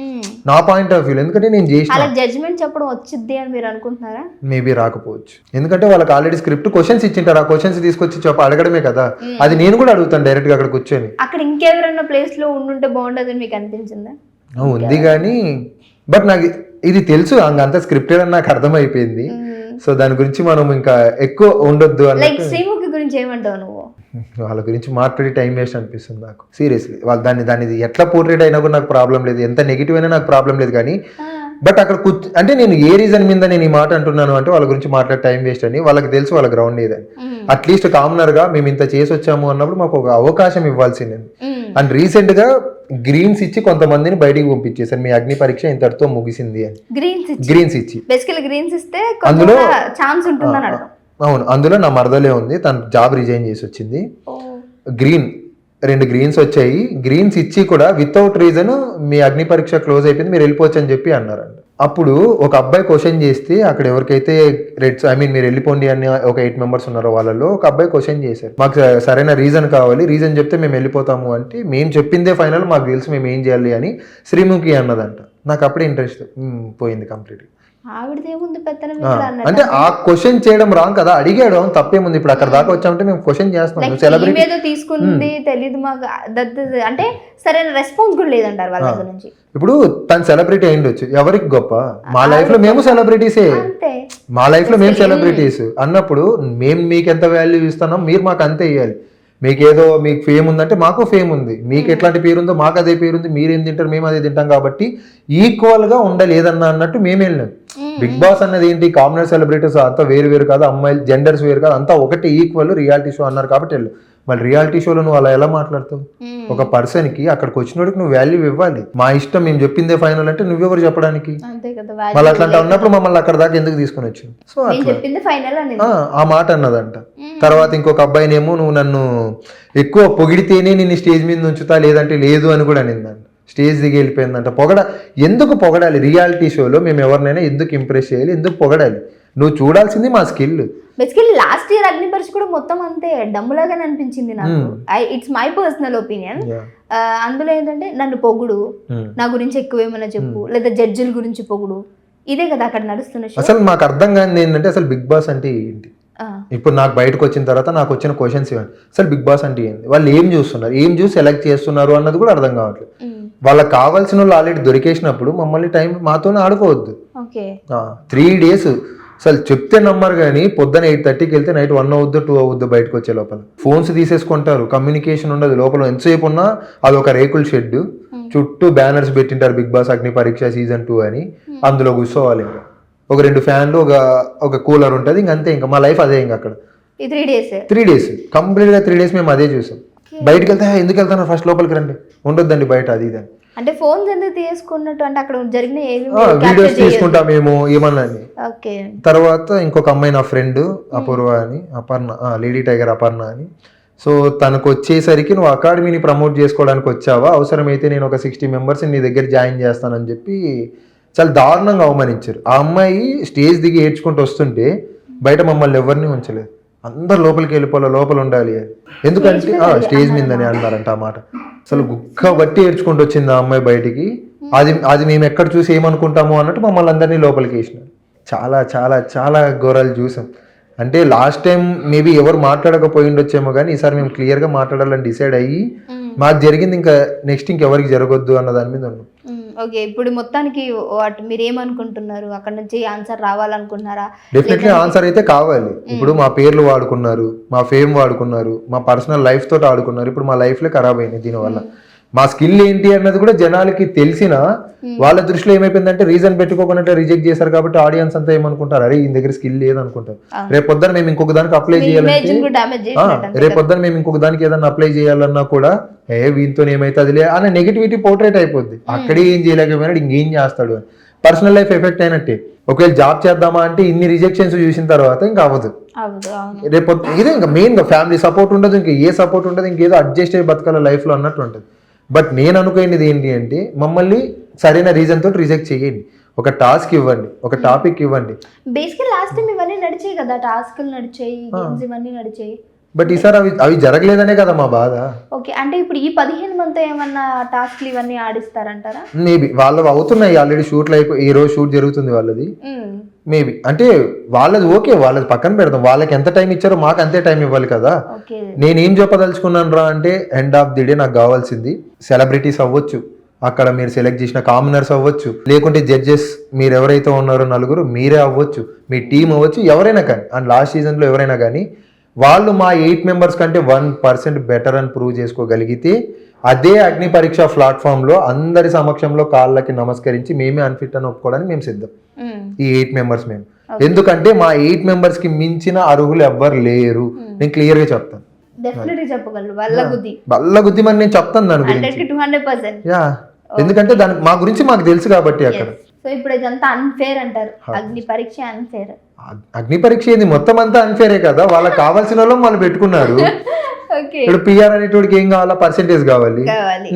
నా పాయింట్ ఆఫ్ వ్యూ. ఎందుకంటే నేను చేసిన జడ్జ్మెంట్ చెప్పడం వచ్చింది అని మీరు అనుకుంటున్నారా? మేబీ రాకపోవచ్చు, ఎందుకంటే వాళ్ళకి ఆల్రెడీ స్క్రిప్ట్ క్వశ్చన్స్ ఇచ్చింటారు. ఆ క్వశ్చన్స్ తీసుకొచ్చి అడగడమే కదా. అది నేను కూడా అడుగుతాను డైరెక్ట్ గా అక్కడ కూర్చొని. అక్కడ ఇంకెవరైనా ప్లేస్ లో ఉండుంటే బాగుండదని మీకు అనిపించిందా? ఉంది కానీ బట్ నాకు ఇది తెలుసు అంత స్క్రిప్టెడ్ అని నాకు అర్థమైపోయింది. సో దాని గురించి మనం ఇంకా ఎక్కువ ఉండొద్దు లైక్ శ్రీముఖి గురించి ఏమంటావు నువ్వు? వాళ్ళ గురించి మాట్లాడి టైం వేస్ట్ అనిపిస్తుంది నాకు సీరియస్లీ. వాళ్ళు దాన్ని ఎట్లా పోర్ట్రేట్ అయినా కూడా నాకు ప్రాబ్లం లేదు, ఎంత నెగిటివ్ అయినా నాకు ప్రాబ్లం లేదు. కానీ బట్ అక్కడ అంటే నేను ఏ రీజన్ మీద నేను ఈ మాట అంటున్నాను అంటే వాళ్ళ గురించి మాట్లాడే టైం వేస్ట్ అని. వాళ్ళకి తెలుసు వాళ్ళ గ్రౌండ్ ఏదని. అట్లీస్ట్ కామనర్ గా మేము ఇంత చేసి వచ్చాము అన్నప్పుడు మాకు ఒక అవకాశం ఇవ్వాల్సింది. అండ్ రీసెంట్ గా గ్రీన్స్ ఇచ్చి కొంతమందిని బయటికి పంపించేసారు. మీ అగ్ని పరీక్ష ఇంతటితో ముగిసింది అని గ్రీన్స్ ఇచ్చి. గ్రీన్స్ ఇస్తే అందులో ఛాన్స్ ఉంటుందని అర్థం. అవును, అందులో నా మరదలే ఉంది, తన జాబ్ రిజైన్ చేసి వచ్చింది. గ్రీన్ 2 గ్రీన్స్ వచ్చాయి. గ్రీన్స్ ఇచ్చి కూడా వితౌట్ రీజన్ మీ అగ్ని పరీక్ష క్లోజ్ అయిపోయింది మీరు వెళ్ళిపోవచ్చు అని చెప్పి అన్నారండి. అప్పుడు ఒక అబ్బాయి క్వశ్చన్ చేస్తే అక్కడ ఎవరికైతే రెడ్స్ మీరు వెళ్ళిపోండి అని ఒక 8 మెంబర్స్ ఉన్నారో వాళ్ళలో ఒక అబ్బాయి క్వశ్చన్ చేశారు. మాకు సరైన రీజన్ కావాలి, రీజన్ చెప్తే మేము వెళ్ళిపోతాము అంటే మేము చెప్పిందే ఫైనల్, మాకు తెలుసు మేము ఏం చేయాలి అని శ్రీముఖి అన్నదంట. నాకు అప్పుడే ఇంట్రెస్ట్ పోయింది కంప్లీట్. అంటే ఆ క్వశ్చన్ చేయడం రాంగ్ కదా, అడిగాడు తప్పేముంది. ఇప్పుడు అక్కడ దాకా వచ్చామంటే మేము క్వశ్చన్ చేస్తున్నాం. సెలబ్రిటీ తీసుకుంది తెలియదు మాకు అంటే సరైన రెస్పాన్స్ కూడా లేదంటారు వాళ్ళ దగ్గర నుంచి. ఇప్పుడు తను సెలబ్రిటీ అయ్యిండొచ్చు, ఎవరికి గొప్ప? మా లైఫ్ లో మేము సెలబ్రిటీసే, మా లైఫ్ లో మేము సెలబ్రిటీస్ అన్నప్పుడు మేము మీకు ఎంత వాల్యూ ఇస్తున్నాం మీరు మాకు అంతే ఇవ్వాలి. మీకు ఫేమ్ ఉందంటే మాకు ఫేమ్ ఉంది, మీకు ఎట్లాంటి పేరు ఉందో మాకు అదే పేరు ఉంది, మీరేం తింటారు మేము అదే తింటాం, కాబట్టి ఈక్వల్ గా ఉండాలి ఏదన్నా అన్నట్టు మేము వెళ్ళినాం. బిగ్ బాస్ అన్నది ఏంటి, కామనర్ సెలబ్రిటీస్ అంతా వేరు కాదు, అమ్మాయిలు జెండర్స్ వేరు కాదు, అంతా ఒకటి ఈక్వల్ రియాలిటీ షో అన్నారు కాబట్టి వెళ్ళు. మళ్ళీ రియాలిటీ షోలో నువ్వు అలా ఎలా మాట్లాడుతావు? ఒక పర్సన్ కి అక్కడికి వచ్చినోడికి నువ్వు వాల్యూ ఇవ్వాలి. మా ఇష్టం మేము చెప్పిందే ఫైనల్ అంటే నువ్వెవరు చెప్పడానికి? మళ్ళీ అట్లాంటి ఉన్నప్పుడు మమ్మల్ని అక్కడ దాకా ఎందుకు తీసుకుని వచ్చి? సో అట్లా ఆ మాట అన్నదంట. తర్వాత ఇంకొక అబ్బాయినేమో నువ్వు నన్ను ఎక్కువ పొగిడితేనే నిన్ను స్టేజ్ మీద ఉంచుతా లేదంటే లేదు అని కూడా అనిందంట. స్టేజ్ దిగి వెళ్ళిపోయిందంట. ఎందుకు పొగడాలి? రియాలిటీ షోలో మేము ఎవరినైనా ఎందుకు ఇంప్రెస్ చేయాలి, ఎందుకు పొగడాలి? నువ్వు చూడాల్సింది మా స్కిల్. బేసికల్లీ లాస్ట్ ఇయర్ అగ్ని పరీక్ష కూడా మొత్తం అంతే డమ్ములాగానే అనిపించింది నాకు. It's my personal opinion. అందులో ఏంటంటే నన్ను పొగుడు, నా గురించి ఎక్కువ ఏమైనా చెప్పు, లేదా జడ్జిల గురించి పొగుడు, ఇదే కదా అక్కడ నడుస్తున్న. అసలు మాకు అర్థం కానిది ఏంటంటే అసలు బిగ్ బాస్ అంటే ఏంటి? ఇప్పుడు నాకు బయటకు వచ్చిన తర్వాత నాకు వచ్చిన క్వశ్చన్స్ ఇవ్వండి, అసలు బిగ్ బాస్ అంటే ఏంటి, వాళ్ళు ఏం చూస్తున్నారు, ఏం చూసి సెలెక్ట్ చేస్తున్నారు అన్నది కూడా అర్థం కావట్లేదు. వాళ్ళకి కావాల్సిన వాళ్ళు ఆల్రెడీ దొరికేసినప్పుడు మమ్మల్ని మాతోనే ఆడుకోవద్దు. 3 days అసలు చెప్తే నమ్మరు కానీ పొద్దున 8:30కి వెళ్తే నైట్ 1 అవుద్దు 2 అవుద్దు బయటకు వచ్చే లోపల. ఫోన్స్ తీసేసుకుంటారు, కమ్యూనికేషన్ ఉండదు లోపల. ఎంతసేపు ఉన్నా అది ఒక రేకుల షెడ్, చుట్టూ బ్యానర్స్ పెట్టింటారు బిగ్ బాస్ అగ్ని పరీక్ష సీజన్ 2 అని. అందులో కూర్చోవాలి. ఇంకా ఒక 2 ఫ్యాన్లు, ఒక కూలర్ ఉంటుంది, ఇంకంతే. ఇంకా మా లైఫ్ అదే. ఇంకా అక్కడ 3 days కంప్లీట్ గా 3 days మేము అదే చూసాం. బయటకు వెళ్తే ఎందుకు వెళ్తాను, ఫస్ట్ లోపలికి రండి, ఉండొద్దండి బయట, అది ఇది అని. అంటే ఫోన్స్ ఎందుకు తీసుకున్నట్టు అంటే అక్కడ జరిగిన వీడియోస్ తీసుకుంటాం మేము ఏమన్నా. తర్వాత ఇంకొక అమ్మాయి నా ఫ్రెండ్ అపూర్వ అని, అపర్ణ, లేడీ టైగర్ అపర్ణ అని. సో తనకు వచ్చేసరికి నువ్వు అకాడమీని ప్రమోట్ చేసుకోవడానికి వచ్చావా, అవసరమైతే నేను ఒక 60 మెంబర్స్ నీ దగ్గర జాయిన్ చేస్తానని చెప్పి చాలా దారుణంగా అవమానించారు. ఆ అమ్మాయి స్టేజ్ దిగి ఏడ్చుకుంటూ వస్తుంటే బయట మమ్మల్ని ఎవరిని ఉంచలేదు, అందరు లోపలికి వెళ్ళిపోవాలి, లోపల ఉండాలి అని. ఎందుకంటే స్టేజ్ మీదని అన్నారంట ఆ మాట. అసలు గుక్క బట్టి ఏడ్చుకుంటూ వచ్చింది ఆ అమ్మాయి బయటికి. అది మేము ఎక్కడ చూసి ఏమనుకుంటామో అన్నట్టు మమ్మల్ని అందరినీ లోపలికి వేసినారు. చాలా చాలా చాలా ఘోరాలు చూసాం. అంటే లాస్ట్ టైం మేబీ ఎవరు మాట్లాడకపోయి ఉండొచ్చేమో కానీ ఈసారి మేము క్లియర్గా మాట్లాడాలని డిసైడ్ అయ్యి మాకు జరిగింది ఇంకా నెక్స్ట్ ఇంకెవరికి జరగొద్దు అన్న దాని మీద ఉన్నాం. ఓకే, ఇప్పుడు మొత్తానికి వాటి మీరు ఏమనుకుంటున్నారు? అక్కడ నుంచి ఆన్సర్ రావాలనుకుంటున్నారా? డెఫినెట్లీ ఆన్సర్ అయితే కావాలి. ఇప్పుడు మా పేర్లు వాడుకున్నారు, మా ఫేమ్ వాడుకున్నారు, మా పర్సనల్ లైఫ్ తోటి ఆడుకున్నారు. ఇప్పుడు మా లైఫ్లే ఖరాబ్ అయినాయి దీనివల్ల. మా స్కిల్ ఏంటి అన్నది కూడా జనాలకి తెలిసినా వాళ్ళ దృష్టిలో ఏమైపోయిందంటే రీజన్ పెట్టుకోకుండా రిజెక్ట్ చేశారు కాబట్టి ఆడియన్స్ అంతా ఏమనుకుంటారు, అరే ఈ దగ్గర స్కిల్ లేదనుకుంటారు. రేపు పొద్దున మేము ఇంకొక దానికి అప్లై చేయాలంటే రేపు పొద్దున మేము ఇంకొక దానికి ఏదైనా అప్లై చేయాలన్నా కూడా వీటితో ఏమైతుందిలే అనే నెగిటివిటీ పోర్ట్రేట్ అయిపోద్ది. అక్కడే ఏం చేయలేకపోయినాడు ఇంకేం చేస్తాడు అని పర్సనల్ లైఫ్ ఎఫెక్ట్ అయినట్టే. ఒకవేళ జాబ్ చేద్దామా అంటే ఇన్ని రిజెక్షన్స్ చూసిన తర్వాత ఇంకా అవ్వదు. రేపు ఇదే ఇంకా మెయిన్ గా ఫ్యామిలీ సపోర్ట్ ఉండదు, ఇంకా ఏ సపోర్ట్ ఉండదు, ఇంకేదో అడ్జస్ట్ అయ్యి బతకాల లైఫ్ లో అన్నట్టు ఉంటుంది. బట్ నేను అనుకునేది ఏంటి అంటే మమ్మల్ని సరైన రీజన్ తోటి రిజెక్ట్ చేయండి, ఒక టాస్క్ ఇవ్వండి, ఒక టాపిక్ ఇవ్వండి. బేసికల్ లాస్ట్ టైం ఇవన్నీ నడిచాయి కదా, టాస్క్లు నడిచాయి, గేమ్స్ ఇవన్నీ నడిచాయి. బట్ ఈసారి అవి జరగలేదనే కదా మా బాధ. ఓకే, అంటే ఇప్పుడు ఈ 15 మంత్ ఏమన్నా టాస్క్లు ఇవన్నీ ఆడిస్తారంటారా? మేబీ వాళ్ళు అవుతున్నాయి ఆల్రెడీ, షూట్లు అయిపోయి ఈ రోజు షూట్ జరుగుతుంది వాళ్ళది. మేబీ అంటే వాళ్ళది ఓకే, వాళ్ళది పక్కన పెడదాం. వాళ్ళకి ఎంత టైం ఇచ్చారో మాకు అంతే టైం ఇవ్వాలి కదా. నేనేం చెప్పదలుచుకున్నాను రా అంటే ఎండ్ ఆఫ్ ది డే నాకు కావాల్సింది సెలబ్రిటీస్ అవ్వచ్చు, అక్కడ మీరు సెలెక్ట్ చేసిన కామనర్స్ అవ్వచ్చు, లేకుంటే జడ్జెస్ మీరు ఎవరైతే ఉన్నారో నలుగురు మీరే అవ్వచ్చు, మీ టీం అవ్వచ్చు, ఎవరైనా కానీ. అండ్ లాస్ట్ సీజన్లో ఎవరైనా కానీ వాళ్ళు మా 8 మెంబర్స్ కంటే 1% బెటర్ అని ప్రూవ్ చేసుకోగలిగితే అదే అగ్ని పరీక్ష ప్లాట్ఫామ్లో అందరి సమక్షంలో కాళ్ళకి నమస్కరించి మేమే అన్ఫిట్ అని ఒప్పుకోవడానికి మేము సిద్ధం. ఈ 8 మెంబర్స్ మేము, ఎందుకంటే మా 8 మెంబర్స్ కి మించిన అర్హులు ఎవ్వరు లేరు. నేను క్లియర్ గా చెప్తాను, బల్లగుద్ది మరి నేను చెప్తాను దాని గురించి. యా, ఎందుకంటే దాని మా గురించి మాకు తెలుసు కాబట్టి. అక్కడ సో ఇప్పుడు ఇదంతా అన్ఫేర్ అంటారు, అగ్ని పరీక్ష అన్ఫేర్. అగ్ని పరీక్ష ఏంది, మొత్తం అంతా అన్ఫేరే కదా. వాళ్ళకి కావాల్సిన వాళ్ళు పెట్టుకున్నారు. ఇప్పుడు పిఆర్ అనేటోడికి ఏం కావాలా, పర్సెంటేజ్ కావాలి.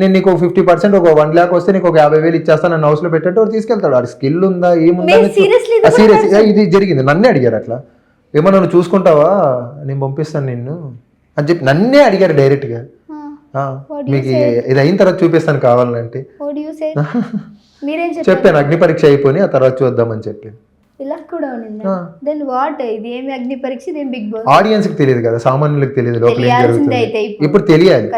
నేను నీకు 50% ఒక 1 lakh వస్తే నీకు ఒక 50,000 ఇచ్చేస్తాను నన్ను హౌస్ లో పెట్టంటే వాడు తీసుకెళ్తాడు. వాడి స్కిల్ ఉందా ఏముందా సీరియస్. ఇది జరిగింది, నన్నే అడిగారు అట్లా, ఏమో నన్ను చూసుకుంటావా నేను పంపిస్తాను నిన్ను అని చెప్పి నన్నే అడిగారు డైరెక్ట్ గా. మీకు ఇది అయిన తర్వాత చూపిస్తాను కావాలంటే చెప్పాను, అగ్ని పరీక్ష అయిపోయి ఆ తర్వాత చూద్దామని చెప్పాను. ఆడియన్స్ కి తెలియదు కదా, సామాన్యులకు తెలియదు లోపల ఏం జరుగుతుంది. ఇప్పుడు తెలియాలి,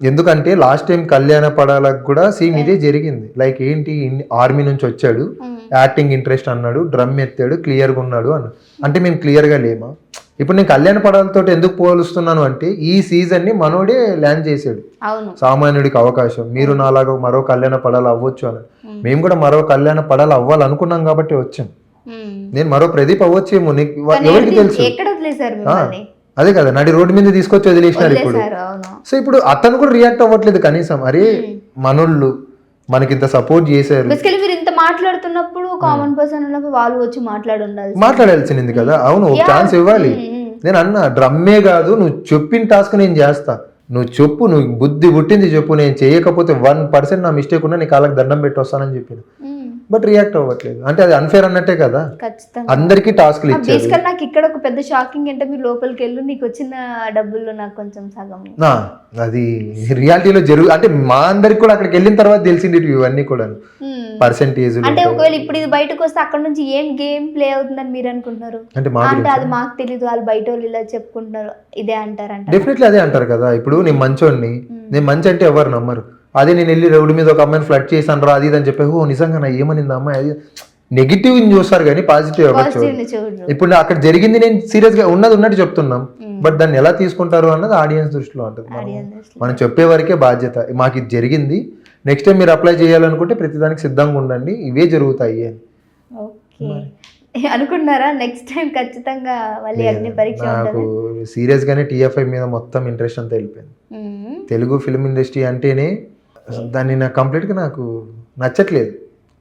ఎందుకంటే లాస్ట్ టైం కళ్యాణ పడాలకు కూడా సేమ్ ఇదే జరిగింది. లైక్ ఏంటి, ఆర్మీ నుంచి వచ్చాడు, యాక్టింగ్ ఇంట్రెస్ట్ అన్నాడు, డ్రమ్ ఎత్తాడు, క్లియర్గా ఉన్నాడు అన్నాడు. అంటే మేము క్లియర్గా లేమా? ఇప్పుడు నేను కళ్యాణ పడాలతో ఎందుకు పోలుస్తున్నాను అంటే ఈ సీజన్ ని మనోడే ల్యాండ్ చేసాడు. సామాన్యుడికి అవకాశం, మీరు నాలాగా మరో కళ్యాణ పడాలు అవ్వచ్చు అని. మేము కూడా మరో కళ్యాణ పడాలు అవ్వాలనుకున్నాం కాబట్టి వచ్చాం. నేను మరో ప్రదీప్ అవ్వచ్చేమో, ఎవరికి తెలుసు. అదే కదా, నడి రోడ్డు మీద తీసుకొచ్చి వదిలేసినారు ఇప్పుడు. సో ఇప్పుడు అతను కూడా రియాక్ట్ అవ్వట్లేదు కనీసం. అరే మనోళ్ళు మనకి ఇంత సపోర్ట్ చేశారు, మాట్లాడుతున్నప్పుడు కామన్ పర్సన్ ఉన్నప్పుడు వాళ్ళు వచ్చి మాట్లాడాల్సింది కదా. అవును, ఒక ఛాన్స్ ఇవ్వాలి. నేను అన్నా డ్రమ్మే కాదు, నువ్వు చెప్పిన టాస్క్ నేను చేస్తా, నువ్వు చెప్పు, నువ్వు బుద్ధి పుట్టింది చెప్పు, నేను చేయకపోతే 1% నా మిస్టేక్ ఉన్నా నీ కాళ్ళకి దండం పెట్టి వస్తానని చెప్పిన. బట్ రియాక్ట్ అవ్వట్లేదు అంటే అది అన్ఫేర్ అన్నట్టే కదా. అందరికి టాస్క్లు ఇచ్చారు. నాకు ఇక్కడ ఒక పెద్ద షాకింగ్ అంటే మీరు లోపలికి వెళ్ళు, నీకు వచ్చిన డబ్బుల్లో నాకు కొంచెం సగం. అది రియాలిటీలో అంటే మా అందరికి కూడా అక్కడికి వెళ్ళిన తర్వాత తెలిసింది ఇవన్నీ కూడా పర్సెంటేజ్. అంటే ఒకవేళ ఇప్పుడు ఇది బయటకు వస్తే అక్కడ నుంచి ఏం గేమ్ ప్లే అవుతుందని మీరు అనుకుంటున్నారు? అంటే అది మాకు తెలియదు, వాళ్ళు బయట వాళ్ళు ఇలా చెప్పుకుంటున్నారు, ఇదే అంటారంట. డెఫినెట్లీ అదే అంటారు కదా. ఇప్పుడు నేను మంచోడిని, నేను మంచి అంటే ఎవరు నమ్మరు. అదే నేను వెళ్ళి రోడ్డు మీద ఒక అమ్మాయిని ఫ్లడ్ చేశాను రా అది ఇది అని చెప్పి, ఓ నిజంగా నా ఏమనింది అమ్మాయి, అది నెగిటివ్ చూస్తారు కానీ పాజిటివ్ అవ్వచ్చు. ఇప్పుడు అక్కడ జరిగింది నేను సీరియస్ గా ఉన్నట్టు చెప్తున్నాం, బట్ దాన్ని ఎలా తీసుకుంటారు అన్నది ఆడియన్స్ దృష్టిలో ఉంటుంది. మనం చెప్పే వరకే బాధ్యత. మాకు ఇది జరిగింది, నెక్స్ట్ టైం మీరు అప్లై చేయాలనుకుంటే ప్రతిదానికి సిద్ధంగా ఉండండి, ఇవే జరుగుతాయి అని అనుకున్నారా? నెక్స్ట్ టైం ఖచ్చితంగా మళ్ళీ అగ్ని పరీక్ష. నాకు సీరియస్ గానే TFI మీద మొత్తం ఇంట్రెస్ట్ అంతా వెళ్ళిపోయింది. తెలుగు ఫిల్మ్ ఇండస్ట్రీ అంటేనే దాన్ని నాకు కంప్లీట్ గా నాకు నచ్చట్లేదు.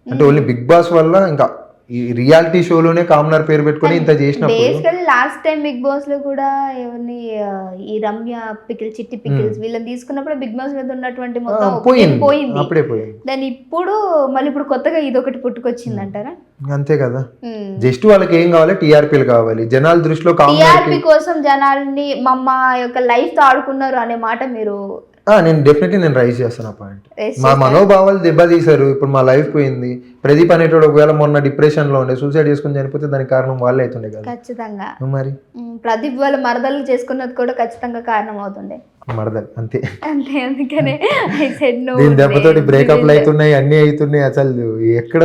అంటే ఓన్లీ బిగ్ బాస్ వల్ల ఇంకా ఈ రియాలిటీ షోలోనే కామనర్ పేరు పెట్టుకుని ఇంత చేసినప్పుడు. లాస్ట్ టైం బిగ్ బాస్ లో కూడా ఎవరిని ఈ రమ్య పికిల్, చిట్టి పికిల్స్ వీళ్ళని తీసుకున్నప్పుడు బిగ్ బాస్ మీద ఉన్నటువంటి మొత్తం పోయింది. అప్పుడే పోయింది. దాన్ని ఇప్పుడు మళ్ళీ ఇప్పుడు కొత్తగా ఇదొకటి పుట్టుకొచ్చింది అంటారా? అంతే కదా, జస్ట్ వాళ్ళకి ఏం కావాలి, టీఆర్పీలు కావాలి. జనాల దృష్టిలో టీఆర్పీ కోసం జనాల్ని మా యొక్క లైఫ్ తో ఆడుకున్నారు అనే మాట మీరు నేను డెఫినెట్లీ నేను రైజ్ చేస్తాను ఆ పాయింట్. Raise మా మనోభావాలు దెబ్బతీశారు, ఇప్పుడు మా లైఫ్ పోయింది. ప్రదీప్ అనేటోడు ఒకవేళ మొన్న డిప్రెషన్ లో ఉండే సూసైడ్ చేసుకుని చనిపోతే దానికి కారణం వాళ్ళే అవుతుండే కదా ఖచ్చితంగా. మరి. ప్రదీప్ వాళ్ళ మరదలు చేసుకున్నది కూడా ఖచ్చితంగా కారణం అవుతుండే. మరదలు అంతే. అంతే, అందుకనే I said no. దీని దెబ్బతోటి బ్రేకప్లు అవుతున్నాయి, అన్నీ అవుతున్నాయి. అసలు ఎక్కడ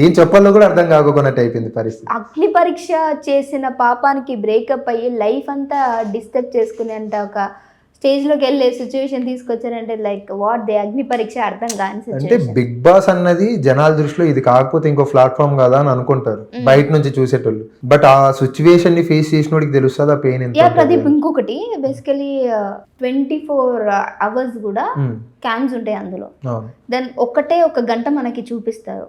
ఏం చెప్పాలో కూడా అర్థం కాకపోయినట్టు అయిపోయింది పరిస్థితి. అగ్ని పరీక్ష చేసిన పాపానికి బ్రేకప్ అయ్యి లైఫ్ అంతా డిస్టర్బ్ చేసుకునేంత ఒక స్టేజ్ లోకి వెళ్ళే సిచ్యువేషన్ తీసుకొచ్చారంటే లైక్ వాట్ దే అగ్ని పరీక్ష అర్థం కాని అంటే సిచ్యువేషన్. బిగ్ బాస్ అన్నది జనాల దృష్టిలో ఇది కాకపోతే ఇంకో ప్లాట్ఫామ్ కదా అని అనుకుంటారు బయట నుంచి చూసేటోళ్ళు. బట్ ఆ సిచ్యువేషన్ ని ఫేస్ చేసినోడికి తెలుస్తుంది ఆ పెయిన్ ఎంత. యా ప్రదీప్, ఇంకొకటి బేసికలీ 24 hours కూడా క్యామ్స్ ఉంటాయి అందులో. దెన్ ఒకటే ఒక గంట మనకి చూపిస్తారు.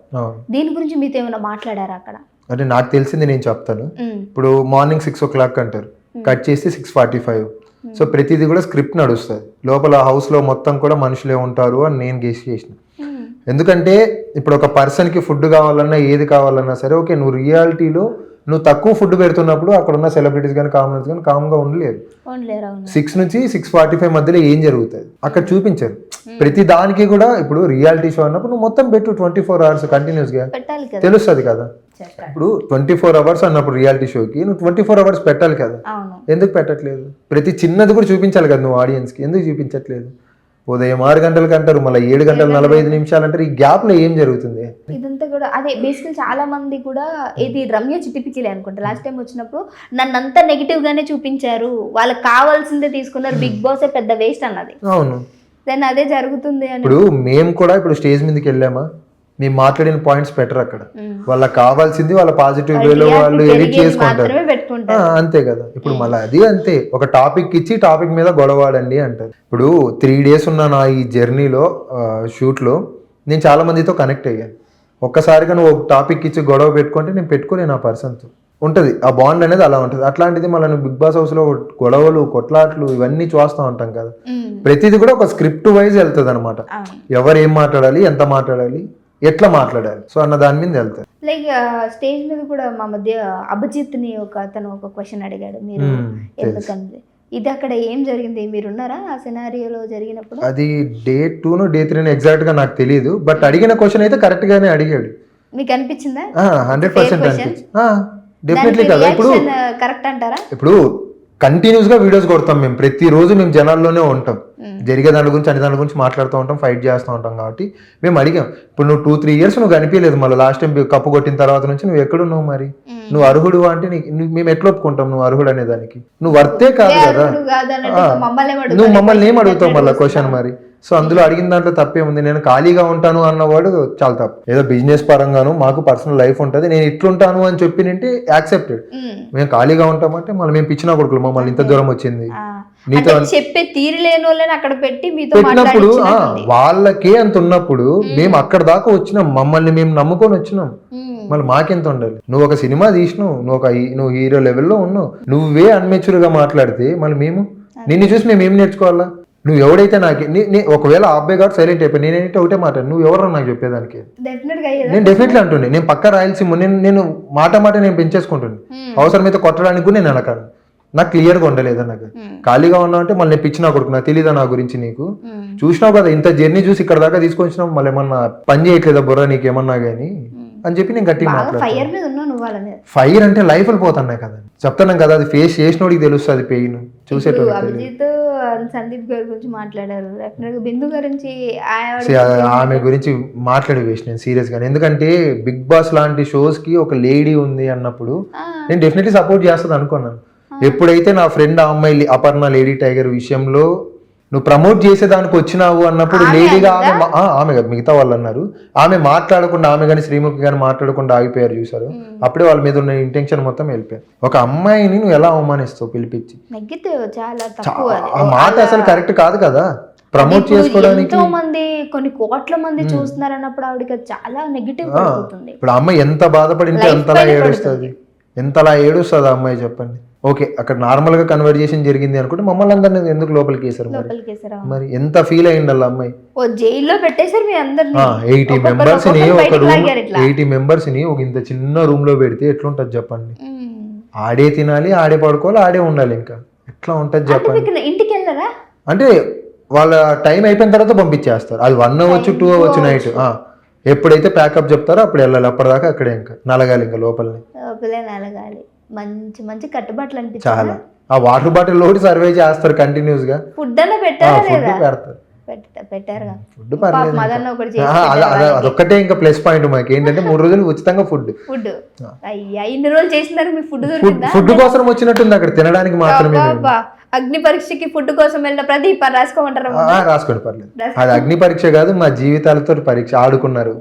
దీని గురించి మీతో ఏమైనా మాట్లాడారా అక్కడ? అంటే నాకు తెలిసింది నేను చెప్తాను. ఇప్పుడు మార్నింగ్ 6 o'clock అంటారు, కట్ చేసి 6:45. సో ప్రతిదీ కూడా స్క్రిప్ట్ నడుస్తుంది లోపల. హౌస్ లో మొత్తం కూడా మనుషులే ఉంటారు అని నేను గెస్ చేసిన. ఎందుకంటే ఇప్పుడు ఒక పర్సన్కి ఫుడ్ కావాలన్నా ఏది కావాలన్నా సరే, ఓకే నువ్వు రియాలిటీలో నువ్వు తక్కువ ఫుడ్ పెడుతున్నప్పుడు అక్కడ ఉన్న సెలబ్రిటీస్ కానీ కామనర్స్ కానీ కామ్గా ఉండలేరు. 6 నుంచి 6:45 మధ్యలో ఏం జరుగుతుంది అక్కడ చూపించారు. ప్రతి దానికి కూడా ఇప్పుడు రియాలిటీ షో అన్నప్పుడు నువ్వు మొత్తం పెట్టు 24 hours కంటిన్యూస్గా తెలుస్తుంది కదా. ఇప్పుడు 24 hours అన్నప్పుడు రియాలిటీ షోకి నువ్వు 24 hours పెట్టాలి కదా. ఎందుకు పెట్టట్లేదు? ప్రతి చిన్నది కూడా చూపించాలి కదా నువ్వు ఆడియన్స్కి. ఎందుకు చూపించట్లేదు? ఉదయం 6 గంటలకు అంటారు, మళ్ళీ 7:45 అంటారు. ఈ గ్యాప్ లో ఏం జరుగుతుంది? ఇదంతా కూడా అదే బేసికల్. చాలా మంది కూడా ఇది రమ్య చిటిపికిలే అనుకుంటా లాస్ట్ టైం వచ్చినప్పుడు నన్నంతా నెగిటివ్ గానే చూపించారు, వాళ్ళకి కావాల్సిందే తీసుకున్నారు, బిగ్ బాస్ పెద్ద వేస్ట్ అన్నది. అవును, దెన్ అదే జరుగుతుంది అని. ఇప్పుడు మేము కూడా ఇప్పుడు స్టేజ్ మీదకి వెళ్ళామా, మేము మాట్లాడిన పాయింట్స్ పెట్టరు అక్కడ. వాళ్ళకి కావాల్సింది వాళ్ళ పాజిటివ్ వేలో వాళ్ళు ఎడిట్ చేసుకుంటారు అంతే కదా. ఇప్పుడు మళ్ళీ అది అంతే, ఒక టాపిక్ ఇచ్చి టాపిక్ మీద గొడవాడండి అంటారు. ఇప్పుడు 3 days ఉన్న నా ఈ జర్నీలో షూట్లో నేను చాలా మందితో కనెక్ట్ అయ్యాను. ఒక్కసారిగా నువ్వు ఒక టాపిక్ ఇచ్చి గొడవ పెట్టుకుంటే నేను పెట్టుకోలేను ఆ పర్సన్తో. ఉంటుంది ఆ బాండ్ అనేది అలా ఉంటుంది. అట్లాంటిది మళ్ళీ నువ్వు బిగ్ బాస్ హౌస్లో గొడవలు కొట్లాట్లు ఇవన్నీ చూస్తూ ఉంటాం కదా. ప్రతిదీ కూడా ఒక స్క్రిప్ట్ వైజ్ వెళ్తుంది అనమాట. ఎవరు ఏం మాట్లాడాలి, ఎంత మాట్లాడాలి, ఎట్లా మాట్లాడాలి, సో అన్న దాని మీద వెళ్తారు. లైక్ స్టేజ్ మీద కూడా మా మధ్య అభిజిత్ ని అతను ఒక క్వశ్చన్ అడిగాడు, మీరు ఎందుకంటే ఇది అక్కడ ఏం జరిగింది, మీరున్నారా ఆ సినారియోలో జరిగినప్పుడు? అది Day 2 Day 3 ఎగ్జాక్ట్ గా నాకు తెలియదు, బట్ అడిగిన క్వశ్చన్ అయితే కరెక్ట్ గానే అడిగాడు. మీకు అనిపించిందా? 100% అనిపించింది. డెఫినెట్లీ కదా. ఇప్పుడు కరెక్ట్ అంటారా? ఇప్పుడు కంటిన్యూస్ గా వీడియోస్ కొడతాం మేము, ప్రతిరోజు మేము జనాల్లోనే ఉంటాం, జరిగే దాని గురించి అన్ని దాని గురించి మాట్లాడుతూ ఉంటాం, ఫైట్ చేస్తూ ఉంటాం. కాబట్టి మేము అడిగాం, ఇప్పుడు నువ్వు 2-3 years నువ్వు కనిపించలేదు, మళ్ళీ లాస్ట్ టైం కప్పు కొట్టిన తర్వాత నుంచి నువ్వు ఎక్కడున్నావు, మరి నువ్వు అర్హుడు అంటే మేము ఎట్లా ఒప్పుకుంటాం నువ్వు అర్హుడు అనే దానికి? నువ్వు వర్తే కాదు కదా, నువ్వు మమ్మల్ని ఏం అడుగుతావు మళ్ళీ క్వశ్చన్ మరి. సో అందులో అడిగిన దాంట్లో తప్పే ఉంది. నేను ఖాళీగా ఉంటాను అన్నవాడు చాలా తప్పు. ఏదో బిజినెస్ పరంగాను మాకు పర్సనల్ లైఫ్ ఉంటుంది, నేను ఇట్లుంటాను అని చెప్పినంటే యాక్సెప్టెడ్. మేము ఖాళీగా ఉంటామంటే మళ్ళీ మేము పిచ్చిన కొడుకులు, మమ్మల్ని ఇంత దూరం వచ్చింది నీతో చెప్పే తీరు లేని వాళ్ళని అక్కడ పెట్టి పెట్టినప్పుడు వాళ్ళకే అంత ఉన్నప్పుడు మేము అక్కడ దాకా వచ్చినాం, మమ్మల్ని మేము నమ్ముకొని వచ్చినాం, మళ్ళీ మాకెంత ఉండాలి? నువ్వు ఒక సినిమా తీసినావు, నువ్వు హీరో లెవెల్లో ఉన్నావు, నువ్వే అన్మెచ్యూర్ గా మాట్లాడితే మళ్ళీ మేము నిన్ను చూసి మేము ఏం నేర్చుకోవాలా? నువ్వు ఎవడైతే నాకు ఒకవేళ అబ్బాయి కాబట్టి సైలెంట్ అయిపోయి నేనైతే ఒకటే మాట, నువ్వు ఎవరో నాకు చెప్పేదానికి? నేను డెఫినెట్లీ అంటుండే, నేను పక్క రాయలసీమ, నేను మాట నేను పెంచేసుకుంటుండే, అవసరమైతే కొట్టడానికి కూడా నేను అనకాను. నాకు క్లియర్గా ఉండలేదా? నాకు ఖాళీగా ఉన్నావు అంటే మళ్ళీ నేను పిచ్చిన కొడుకు, నాకు తెలీదా నా గురించి నీకు? చూసినావు కదా ఇంత జర్నీ చూసి ఇక్కడ దాకా తీసుకొచ్చినావు, మళ్ళీ ఏమన్నా పని చేయట్లేదా బుర్ర నీకు ఏమన్నా కానీ అని చెప్పి నేను గట్టిగా మాట్లాడతాను. ఫైర్ అంటే లైఫ్ వెళ్ళిపోతున్నాయి కదా, చెప్తున్నాం కదా, అది ఫేస్ చేసినోడికి తెలుస్తుంది పెయిన్, చూసేటోడికి. అభిజిత్ సందీప్ గారి గురించి మాట్లాడారు, బిందు గురించి ఆమె గురించి మాట్లాడి వేసి నేను సీరియస్ గా. ఎందుకంటే బిగ్ బాస్ లాంటి షోస్ కి ఒక లేడీ ఉంది అన్నప్పుడు నేను డెఫినెట్లీ సపోర్ట్ చేస్తుంది అనుకున్నాను. ఎప్పుడైతే నా ఫ్రెండ్ ఆ అమ్మాయి అపర్ణ లేడీ టైగర్ విషయంలో నువ్వు ప్రమోట్ చేసేదానికి వచ్చినావు అన్నప్పుడు లేడీగా ఆమె మిగతా వాళ్ళు అన్నారు, ఆమె మాట్లాడకుండా, ఆమె కానీ శ్రీముఖి కానీ మాట్లాడకుండా ఆగిపోయారు చూసారు. అప్పుడే వాళ్ళ మీద ఉన్న ఇంటెన్షన్ మొత్తం వెళ్ళిపోయారు. ఒక అమ్మాయిని నువ్వు ఎలా అవమానిస్తావు పిలిపించి? ఆ మాట అసలు కరెక్ట్ కాదు కదా. ప్రమోట్ చేసుకోవడానికి కొన్ని కోట్ల మంది చూస్తున్నారు అన్నప్పుడు ఆవిడకి చాలా నెగిటివ్ అవుతుంది. ఇప్పుడు అమ్మాయి ఎంత బాధపడింటే ఎంతలా ఏడుస్తుంది, ఎంతలా ఏడుస్తుంది ఆ అమ్మాయి చెప్పండి. ఓకే అక్కడ నార్మల్ గా కన్వర్జేషన్ జరిగింది అనుకుంటే మమ్మల్ని అందరినీ ఎందుకు లోపలికి వేసారు? మరి ఎంత ఫీల్ అయ్యింది వాళ్ళ అమ్మాయి? జైల్లో పెట్టేశారు మీ అందరినీ. 80 మెంబర్స్ ని ఒక ఇంత చిన్న రూమ్ లో పెడితే ఎట్లుంటది చెప్పండి? ఆడే తినాలి, ఆడే పడుకోవాలి, ఆడే ఉండాలి, ఇంకా ఎట్లా ఉంటది చెప్పండి? ఇంటికి వెళ్ళరా? అంటే వాళ్ళ టైం అయిపోయిన తర్వాత పంపించేస్తారు. అది 1 అవ్వచ్చు 2 అవ్వచ్చు నైట్. ఎప్పుడైతే ప్యాకప్ చెప్తారో అప్పుడు వెళ్ళాలి. అప్పటిదాకా అక్కడే ఇంకా నలగాలి, ఇంకా లోపలనే నలగాలి. మంచి మంచి కట్టుబాట్లు చాలా. అనిపించాలి. ఆ వాటర్ బాటిల్ లోడ్ సర్వే చేస్తారు కంటిన్యూస్ గా. ఫుడ్ అన్న పెట్టారా ఫుడ్ లేదా? పెడతారు. పెట్టారుగా. ఫుడ్ పర్లేదు. మదన్ ఒకటి అదొక్కటే ఇంకా ప్లస్ పాయింట్ మాకు ఏంటంటే 3 రోజులు ఉచితంగా ఫుడ్. అయ్యా, ఇన్ని రోజులు చేసినారు, మీ ఫుడ్ దొరికిందా? ఫుడ్ కోసం వచ్చినట్టుంది, అక్కడ తినడానికి మాత్రమే. అగ్ని పరీక్షకి ఫుడ్ కోసం వెళ్ళిన ప్రదీప్ రాసుకోమంటారా? రాసుకోండి, పర్లేదు. అది అగ్ని పరీక్ష కాదు, మా జీవితాలతో పరీక్ష ఆడుకున్నారు.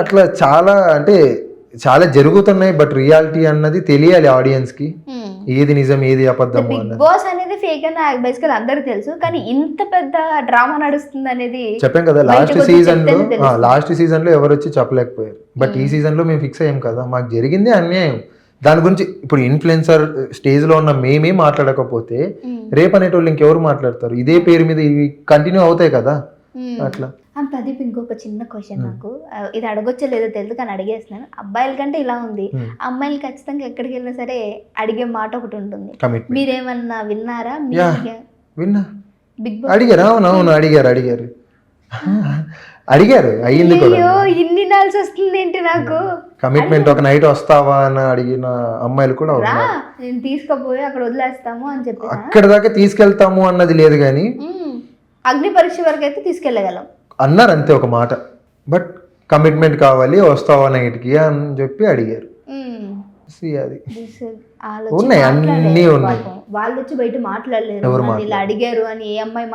అట్లా చాలా అంటే చాలా జరుగుతున్నాయి. బట్ రియాలిటీ అన్నది తెలియాలి ఆడియన్స్ కి, ఏది నిజం ఏది అబద్ధం. బిగ్ బాస్ అనేది ఫేక్ అని బేసికల్ అందరికి తెలుసు, కానీ ఇంత పెద్ద డ్రామా నడుస్తుంది అనేది చెప్పాం కదా. లాస్ట్ సీజన్ లో ఎవరు వచ్చి చెప్పలేకపోయారు. బట్ ఈ సీజన్ లో మేము ఫిక్స్ అయ్యాం కదా, మాకు జరిగింది అన్యాయం. దాని గురించి ఇప్పుడు ఇన్ఫ్లుయెన్సర్ స్టేజ్ లో ఉన్న మేమే మాట్లాడకపోతే రేపు అనేటోళ్ళు ఇంకెవరు మాట్లాడతారు? ఇదే పేరు మీద ఇవి కంటిన్యూ అవుతాయి కదా. అట్లా ప్రదీప్, ఇంకొక చిన్న క్వశ్చన్, నాకు ఇది అడగొచ్చో లేదో తెలియదు కానీ అడిగేస్తున్నాను. అబ్బాయిల కంటే ఇలా ఉంది, అమ్మాయిలు ఖచ్చితంగా ఎక్కడికి వెళ్ళినా సరే అడిగే మాట ఒకటి ఉంటుంది. మీరేమన్నా విన్నారా? విన్నా, బిగ్ బాస్ అడిగారు. అవునవును, అడిగారు అయ్యింది కూడా. ఇన్ని నాల్సి వస్తుంది ఏంటి నాకు? కమిట్మెంట్ ఒక నైట్ వస్తావా అని అడిగిన అమ్మాయిలు కూడా నేను తీసుకుపోయి అక్కడ వదిలేస్తాము అని చెప్పి, అక్కడ దాకా తీసుకెళ్తాము అన్నది లేదు కానీ అగ్ని పరీక్ష వరకు అయితే తీసుకెళ్ళగలం అన్నారు అంతే ఒక మాట. బట్ కమిట్మెంట్ కావాలి, వస్తావా నైట్కి అని చెప్పి అడిగారు. అది ఉన్నాయి, అన్నీ ఉన్నాయి. వాళ్ళు వచ్చి బయట మాట్లాడలేరు, ఇలా అడిగారు అని ఏ అమ్మాయి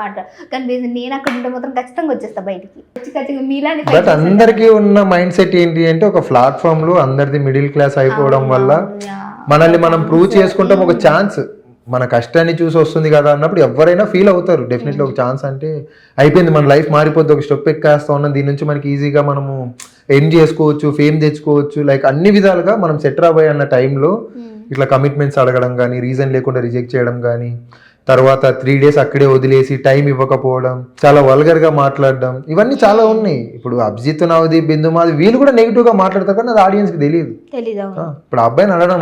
కానీ నేను అక్కడ ఉంటే మాత్రం ఖచ్చితంగా వచ్చేస్తా బయటికి. మీలాని బట్ అందరికీ ఉన్న మైండ్ సెట్ ఏంటి అంటే, ఒక ప్లాట్ఫామ్ లో అందరిది మిడిల్ క్లాస్ అయిపోవడం వల్ల మనల్ని మనం ప్రూవ్ చేసుకుంటాం. ఒక ఛాన్స్, మన కష్టాన్ని చూసి వస్తుంది కదా అన్నప్పుడు ఎవరైనా ఫీల్ అవుతారు డెఫినెట్లీ. ఒక ఛాన్స్ అంటే అయిపోయింది, మన లైఫ్ మారిపోద్ది, ఒక స్టెప్ ఎక్కేస్తా ఉన్నాం, దీని నుంచి మనకి ఈజీగా మనము ఎండ్ చేసుకోవచ్చు, ఫేమ్ తెచ్చుకోవచ్చు, లైక్ అన్ని విధాలుగా మనం సెట్ రాబోయే అన్న టైంలో ఇట్లా కమిట్మెంట్స్ అడగడం కానీ, రీజన్ లేకుండా రిజెక్ట్ చేయడం కానీ, తర్వాత 3 days అక్కడే వదిలేసి టైం ఇవ్వకపోవడం, చాలా వల్గర్ గా మాట్లాడడం, ఇవన్నీ చాలా ఉన్నాయి. ఇప్పుడు అభిజిత్, నవదీప్, బిందు మాది వీళ్ళు కూడా నెగిటివ్ గా మాట్లాడతారు కానీ అది ఆడియన్స్ కి తెలియదు. ఇప్పుడు అబ్బాయిని అనడం,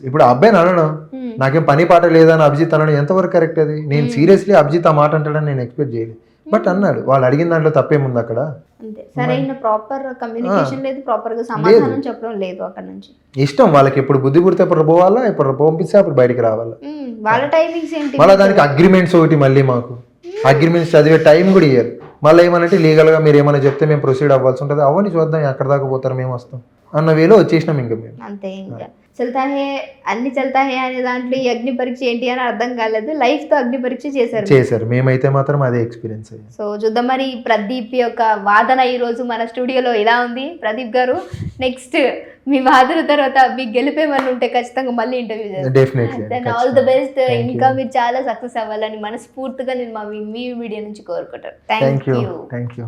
ఇప్పుడు అబ్బాయిని అనడం, నాకేం పని పాట లేదని అభిజిత్ అనడం ఎంతవరకు కరెక్ట్? అది నేను సీరియస్లీ అభిజిత్ ఆ మాట అంటాడని నేను ఎక్స్పెక్ట్ చేయలేదు. బట్ అన్నాడు, వాళ్ళు అడిగిన దాంట్లో తప్పేముంది అక్కడ? అంతే, సరైన ప్రాపర్ కమ్యూనికేషన్ లేదు, ప్రాపర్ గా సమాధానం చెప్పడం లేదు. అక్కడ నుంచి ఇష్టం వాళ్ళకి, ఎప్పుడు బుద్ధి పుడితే అప్పుడు పోవాలా, ఇప్పుడు పంపిస్తే అప్పుడు బయటికి రావాలా. వాళ్ళ టైమింగ్స్ ఏంటి? మళ్ళీ దానికి అగ్రిమెంట్స్ ఒకటి, మళ్ళీ మాకు అగ్రిమెంట్స్ చదివే టైం కూడా ఇయ్యారు. మళ్ళీ ఏమనంటే లీగల్ గా మీరు ఏమైనా చెప్తే మేము ప్రొసీడ్ అవ్వాల్సి ఉంటుంది. అవన్నీ చూద్దాం, ఎక్కడ దాకా పోతారు, మేము వస్తాం అన్న వేలో వచ్చేసినాం. ఇంకా మేము అంతే, ఇంకా చల్తాహే అన్ని చల్తాహే అనే దాంట్లో ఈ అగ్ని పరీక్ష ఏంటి అని అర్థం కాలేదు. లైఫ్ తో అగ్ని పరీక్ష చేశారు మేమైతే మాత్రం అదే ఎక్స్పీరియన్స్. సో చూద్దాం మరి ప్రదీప్ యొక్క వాదన ఈ రోజు మన స్టూడియోలో ఇలా ఉంది. ప్రదీప్ గారు, నెక్స్ట్ మీ వాదన తర్వాత మీకు గెలిపేమని ఉంటే ఖచ్చితంగా మళ్ళీ ఇంటర్వ్యూ చేస్తాను. All the best. ఇంకా మీరు చాలా సక్సెస్ అవ్వాలని మనస్ఫూర్తిగా నేను మీ వీడియో నుంచి కోరుకుంటాను. Thank you.